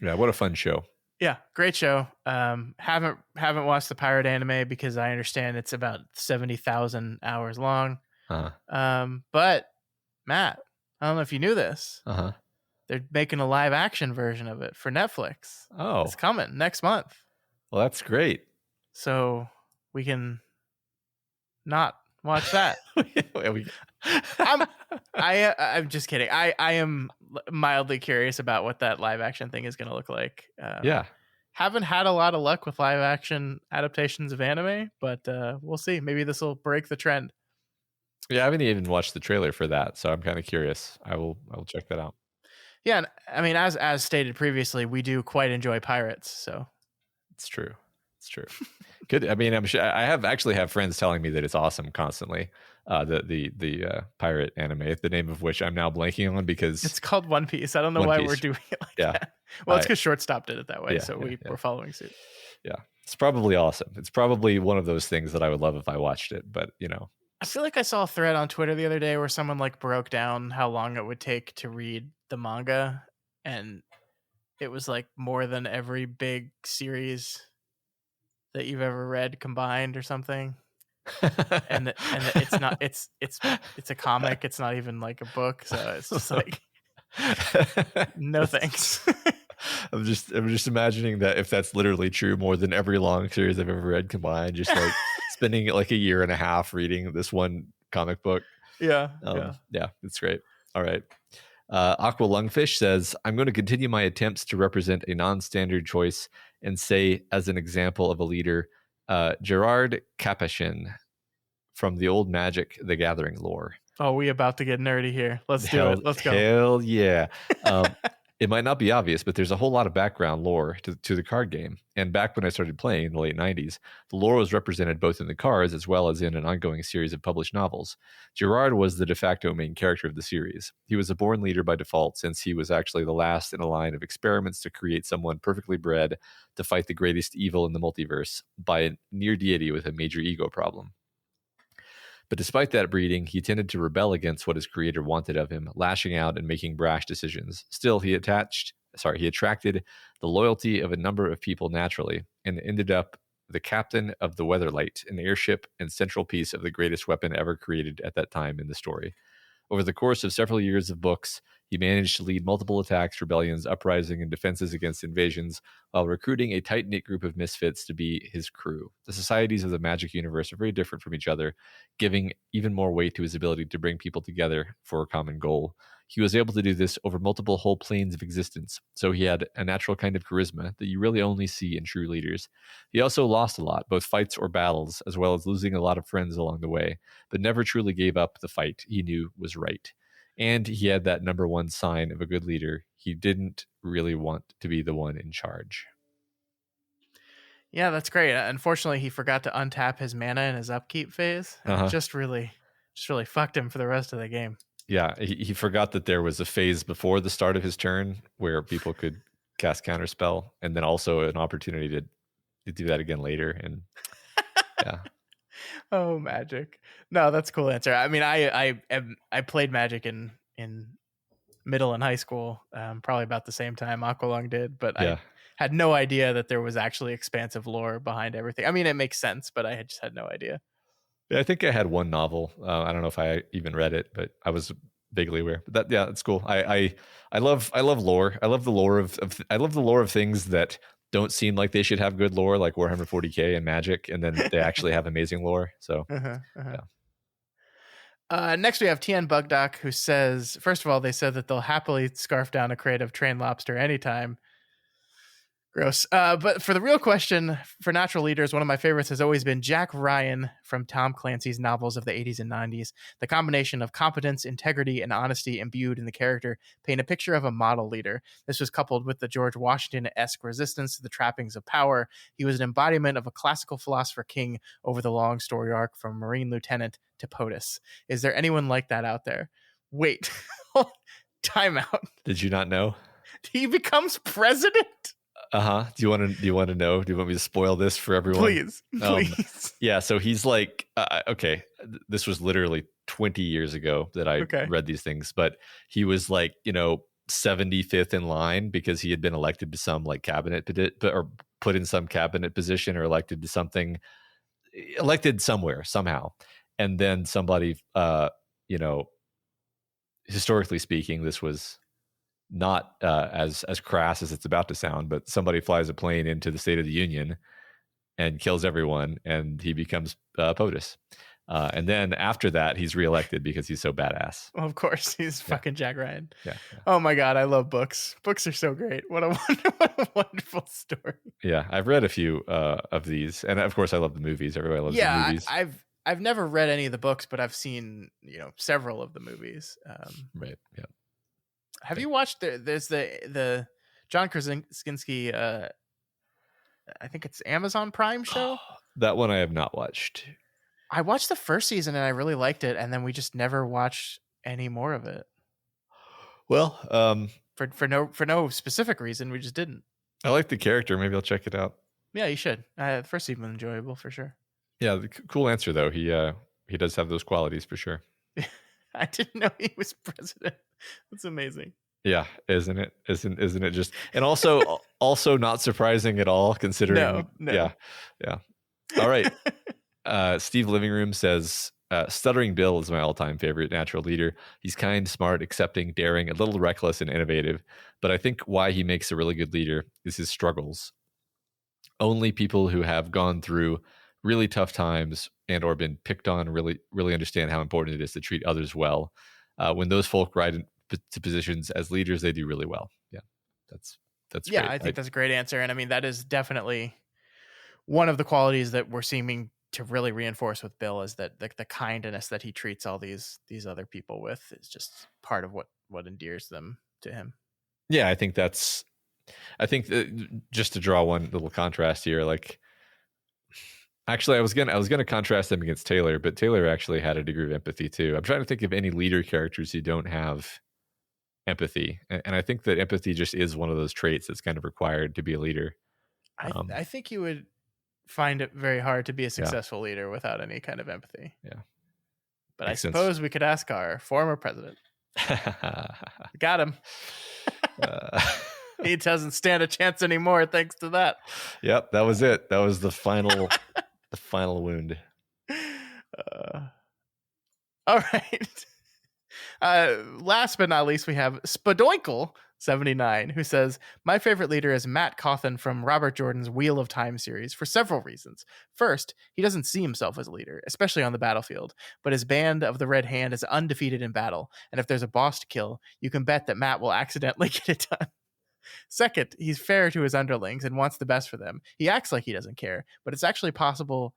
Yeah, what a fun show. Yeah, great show. Haven't watched the pirate anime because I understand it's about 70,000 hours long. But Matt, I don't know if you knew this. They're making a live action version of it for Netflix. Oh, it's coming next month. Well, that's great. So we can not watch that. I'm just kidding. I am mildly curious about what that live action thing is going to look like. Haven't had a lot of luck with live action adaptations of anime, but we'll see. Maybe this will break the trend. Yeah, I haven't even watched the trailer for that, so I'm kind of curious. I will check that out. Yeah, and I mean, as stated previously, we do quite enjoy pirates. So it's true. Good. I mean, I'm sure I have friends telling me that it's awesome constantly. The pirate anime, the name of which I'm now blanking on because it's called One Piece. I don't know why we're doing it like that. Well, it's because Shortstop did it that way, so we're following suit. Yeah, it's probably awesome. It's probably one of those things that I would love if I watched it, but I feel like I saw a thread on Twitter the other day where someone like broke down how long it would take to read the manga, and it was like more than every big series that you've ever read combined or something. and it's not it's a comic. It's not even like a book, so it's just like no thanks. I'm just imagining that if that's literally true, more than every long series I've ever read combined, just like spending like a year and a half reading this one comic book. Yeah, it's great. All right. Aqua Lungfish says, I'm going to continue my attempts to represent a non-standard choice and say, as an example of a leader, Gerard Capuchin from the old Magic the Gathering lore. Oh, we about to get nerdy here. Let's do it. Let's go. Hell yeah. It might not be obvious, but there's a whole lot of background lore to the card game. And back when I started playing in the late 90s, the lore was represented both in the cards as well as in an ongoing series of published novels. Gerard was the de facto main character of the series. He was a born leader by default, since he was actually the last in a line of experiments to create someone perfectly bred to fight the greatest evil in the multiverse by a near deity with a major ego problem. But despite that breeding, he tended to rebel against what his creator wanted of him, lashing out and making brash decisions. Still, he attracted the loyalty of a number of people naturally, and ended up the captain of the Weatherlight, an airship and central piece of the greatest weapon ever created at that time in the story. Over the course of several years of books, he managed to lead multiple attacks, rebellions, uprising, and defenses against invasions, while recruiting a tight-knit group of misfits to be his crew. The societies of the Magic universe are very different from each other, giving even more weight to his ability to bring people together for a common goal. He was able to do this over multiple whole planes of existence, so he had a natural kind of charisma that you really only see in true leaders. He also lost a lot, both fights or battles, as well as losing a lot of friends along the way, but never truly gave up the fight he knew was right. And he had that number one sign of a good leader. He didn't really want to be the one in charge. Yeah, that's great. Unfortunately, he forgot to untap his mana in his upkeep phase. It just really fucked him for the rest of the game. Yeah, he forgot that there was a phase before the start of his turn where people could cast Counterspell, and then also an opportunity to do that again later. And yeah. Oh, Magic. No, that's a cool answer. I mean, I played Magic in middle and high school, probably about the same time Aqualung did, but I had no idea that there was actually expansive lore behind everything. I mean, it makes sense, but I just had no idea. Yeah, I think I had one novel. I don't know if I even read it, but I was vaguely aware. But that, yeah, it's cool. I love lore. I love the lore of I love the lore of things that don't seem like they should have good lore, like Warhammer 40K and Magic, and then they actually have amazing lore. So yeah. Next, we have TN Bugdoc, who says, first of all, they said that they'll happily scarf down a crate of trained lobster anytime. Gross. But for the real question, for natural leaders, one of my favorites has always been Jack Ryan from Tom Clancy's novels of the 80s and 90s. The combination of competence, integrity, and honesty imbued in the character paint a picture of a model leader. This was coupled with the George Washington-esque resistance to the trappings of power. He was an embodiment of a classical philosopher king over the long story arc from Marine Lieutenant to POTUS. Is there anyone like that out there? Wait, time out. Did you not know? He becomes president? Do you want to know? Do you want me to spoil this for everyone? Please. Yeah. So he's like, okay, this was literally 20 years ago that I read these things, but he was like, 75th in line because he had been elected to some like cabinet or put in some cabinet position or elected to something, elected somewhere somehow. And then somebody, historically speaking, this was not as crass as it's about to sound, but somebody flies a plane into the State of the Union and kills everyone, and he becomes POTUS. And then after that, he's reelected because he's so badass. Well, of course, he's fucking Jack Ryan. Yeah. Oh my God, I love books. Books are so great. What a wonderful story. Yeah, I've read a few of these, and of course, I love the movies. Everybody loves the movies. I've never read any of the books, but I've seen several of the movies. Right. Yeah. Have you watched there's the John Krasinski I think it's Amazon Prime show? That one I have not watched. I watched the first season and I really liked it, and then we just never watched any more of it. Well, for no specific reason, we just didn't. I like the character. Maybe I'll check it out. Yeah, you should. The first season was enjoyable for sure. Yeah, cool answer though. He does have those qualities for sure. I didn't know he was president. That's amazing. Yeah, isn't it? Isn't it just, and also not surprising at all considering. No. Yeah. All right. Steve Living Room says, Stuttering Bill is my all-time favorite natural leader. He's kind, smart, accepting, daring, a little reckless and innovative. But I think why he makes a really good leader is his struggles. Only people who have gone through really tough times and or been picked on really, really understand how important it is to treat others well. When those folk ride into positions as leaders, they do really well. Yeah, that's yeah, great. I think that's a great answer. And I mean, that is definitely one of the qualities that we're seeming to really reinforce with Bill, is that the kindness that he treats all these other people with is just part of what endears them to him. Yeah, I think just to draw one little contrast here, like, actually, I was gonna contrast them against Taylor, but Taylor actually had a degree of empathy too. I'm trying to think of any leader characters who don't have empathy, and I think that empathy just is one of those traits that's kind of required to be a leader. I think you would find it very hard to be a successful leader without any kind of empathy. Yeah, but makes I suppose sense. We could ask our former president. Got him. He doesn't stand a chance anymore thanks to that. Yep, that was it. That was the final. The final wound. All right. Last but not least, we have Spadoinkle79, who says, my favorite leader is Matt Cawthon from Robert Jordan's Wheel of Time series for several reasons. First, he doesn't see himself as a leader, especially on the battlefield, but his band of the Red Hand is undefeated in battle, and if there's a boss to kill, you can bet that Matt will accidentally get it done. Second, he's fair to his underlings and wants the best for them. He acts like he doesn't care, but it's actually possible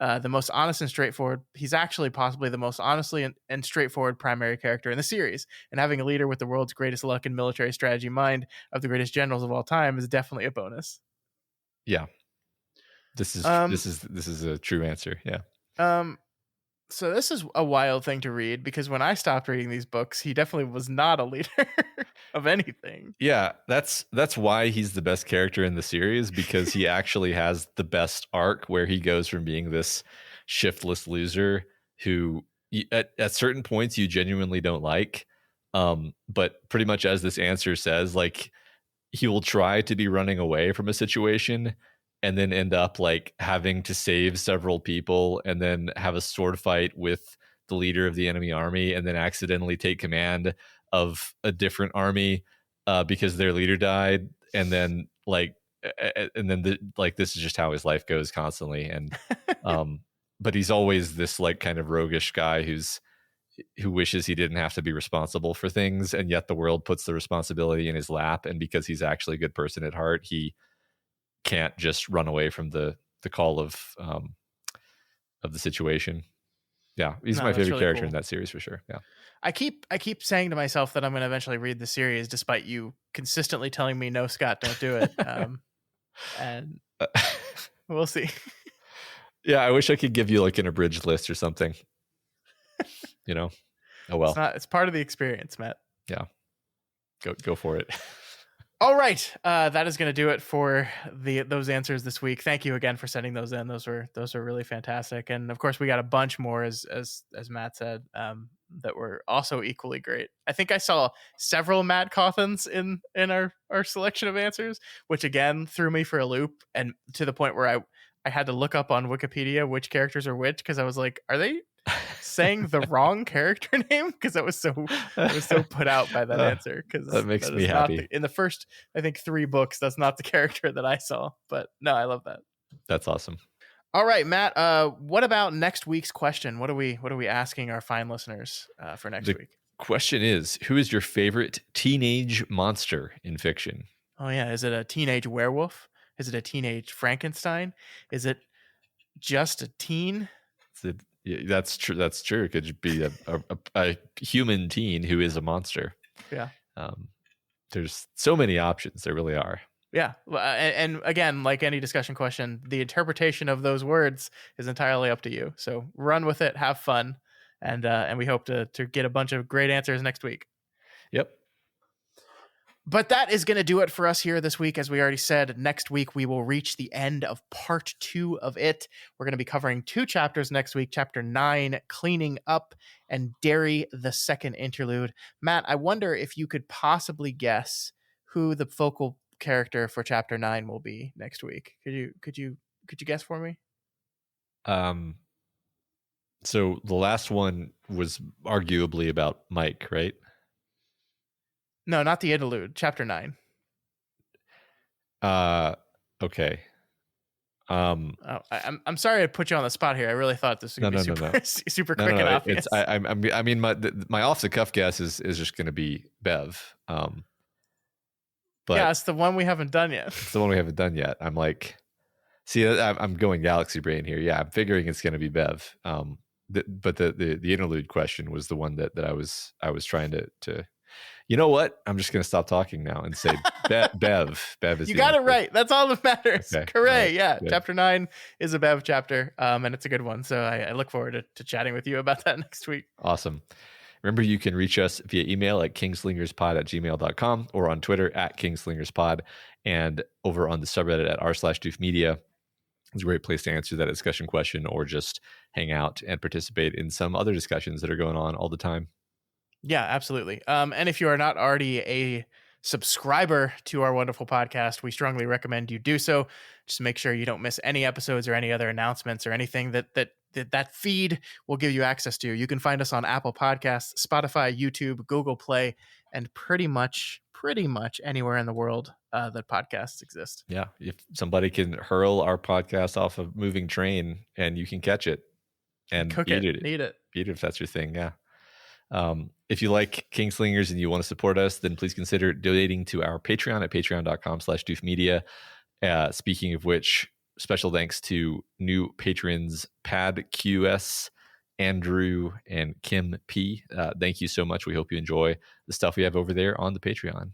the most honest and straightforward. He's actually possibly the most honestly and straightforward primary character in the series. And having a leader with the world's greatest luck and military strategy mind of the greatest generals of all time is definitely a bonus. Yeah, this is a true answer. Yeah. So this is a wild thing to read, because when I stopped reading these books, he definitely was not a leader of anything. Yeah, that's why he's the best character in the series, because he actually has the best arc where he goes from being this shiftless loser who at certain points you genuinely don't like, but pretty much as this answer says, like, he will try to be running away from a situation and then end up like having to save several people and then have a sword fight with the leader of the enemy army and then accidentally take command of a different army because their leader died, and then like like this is just how his life goes constantly. And but he's always this like kind of roguish guy who wishes he didn't have to be responsible for things, and yet the world puts the responsibility in his lap, and because he's actually a good person at heart, he can't just run away from the call of the situation. Yeah, he's my favorite really character in that series for sure. Yeah, I keep saying to myself that I'm going to eventually read the series, despite you consistently telling me, no, Scott, don't do it. And we'll see. Yeah, I wish I could give you like an abridged list or something. You know, oh well, it's part of the experience, Matt. Yeah, go for it. All right, that is going to do it for those answers this week. Thank you again for sending those in. Those are really fantastic, and of course we got a bunch more as Matt said that were also equally great. I think I saw several Matt Cawthons in our selection of answers, which again threw me for a loop, and to the point where I had to look up on Wikipedia which characters are which, because I was like, are they saying the wrong character name? Because I was so put out by that answer, because that makes me happy. In the first, I think, 3 books, that's not the character that I saw. But no, I love that. That's awesome. All right, Matt, what about next week's question? What are we asking our fine listeners for next week? Question is, who is your favorite teenage monster in fiction? Oh yeah, is it a teenage werewolf? Is it a teenage Frankenstein? Is it just a teen? Yeah, that's true. That's true. It could be a human teen who is a monster. Yeah. There's so many options. There really are. Yeah. And again, like any discussion question, the interpretation of those words is entirely up to you. So run with it, have fun, and we hope to get a bunch of great answers next week. Yep. But that is going to do it for us here this week. As we already said, next week we will reach the end of part 2 of it. We're going to be covering 2 chapters next week, chapter 9, Cleaning Up, and Derry, the Second Interlude. Matt, I wonder if you could possibly guess who the focal character for chapter 9 will be next week. Could you guess for me? So the last one was arguably about Mike, right? No, not the interlude. Chapter 9. Okay. I'm sorry I put you on the spot here. I really thought this would be super quick and obvious. I mean, my off the cuff guess is just going to be Bev. But yeah, it's the one we haven't done yet. It's the one we haven't done yet. I'm like, see, I'm going galaxy brain here. Yeah, I'm figuring it's going to be Bev. But the interlude question was the one that I was trying to. You know what? I'm just going to stop talking now and say Bev. Bev is. You got it right. That's all that matters. Okay. Hooray! Right. Yeah, good. Chapter 9 is a Bev chapter, and it's a good one. So I look forward to chatting with you about that next week. Awesome. Remember, you can reach us via email at kingslingerspod@gmail.com or on Twitter at kingslingerspod, and over on the subreddit at r/doofmedia. It's a great place to answer that discussion question or just hang out and participate in some other discussions that are going on all the time. Yeah, absolutely. And if you are not already a subscriber to our wonderful podcast, we strongly recommend you do so. Just make sure you don't miss any episodes or any other announcements or anything that feed will give you access to. You can find us on Apple Podcasts, Spotify, YouTube, Google Play, and pretty much anywhere in the world that podcasts exist. Yeah, if somebody can hurl our podcast off a moving train and you can catch it and eat it if that's your thing. Yeah. If you like Kingslingers and you want to support us, then please consider donating to our Patreon at patreon.com/doofmedia. Speaking of which, special thanks to new patrons Pad QS, Andrew, and Kim P. Thank you so much. We hope you enjoy the stuff we have over there on the Patreon.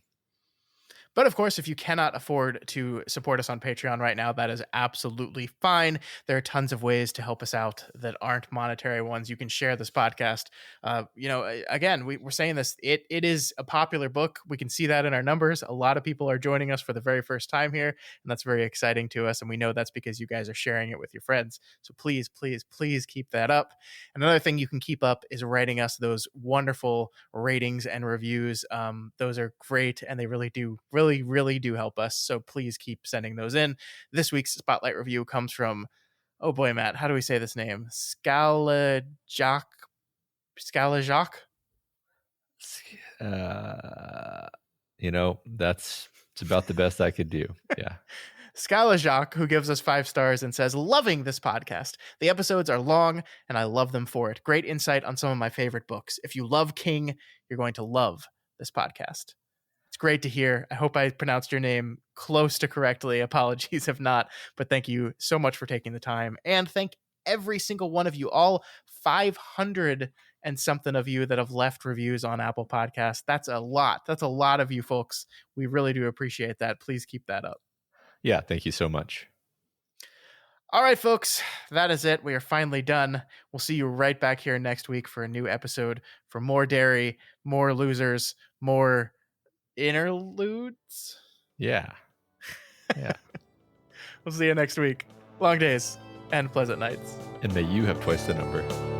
But of course, if you cannot afford to support us on Patreon right now, that is absolutely fine. There are tons of ways to help us out that aren't monetary ones. You can share this podcast. Again, we're saying this. It is a popular book. We can see that in our numbers. A lot of people are joining us for the very first time here, and that's very exciting to us. And we know that's because you guys are sharing it with your friends. So please, please, please keep that up. Another thing you can keep up is writing us those wonderful ratings and reviews. Those are great, and they really do really, really do help us. So please keep sending those in. This week's Spotlight review comes from, oh boy, Matt, how do we say this name? Scalajak? It's about the best I could do. Yeah. Scalajak, who gives us 5 stars and says, loving this podcast. The episodes are long and I love them for it. Great insight on some of my favorite books. If you love King, you're going to love this podcast. It's great to hear. I hope I pronounced your name close to correctly. Apologies if not, but thank you so much for taking the time. And thank every single one of you, all 500 and something of you that have left reviews on Apple Podcasts. That's a lot. That's a lot of you folks. We really do appreciate that. Please keep that up. Yeah, thank you so much. All right, folks, that is it. We are finally done. We'll see you right back here next week for a new episode, for more Derry, more losers, more interludes. Yeah. We'll see you next week. Long days and pleasant nights. And may you have twice the number.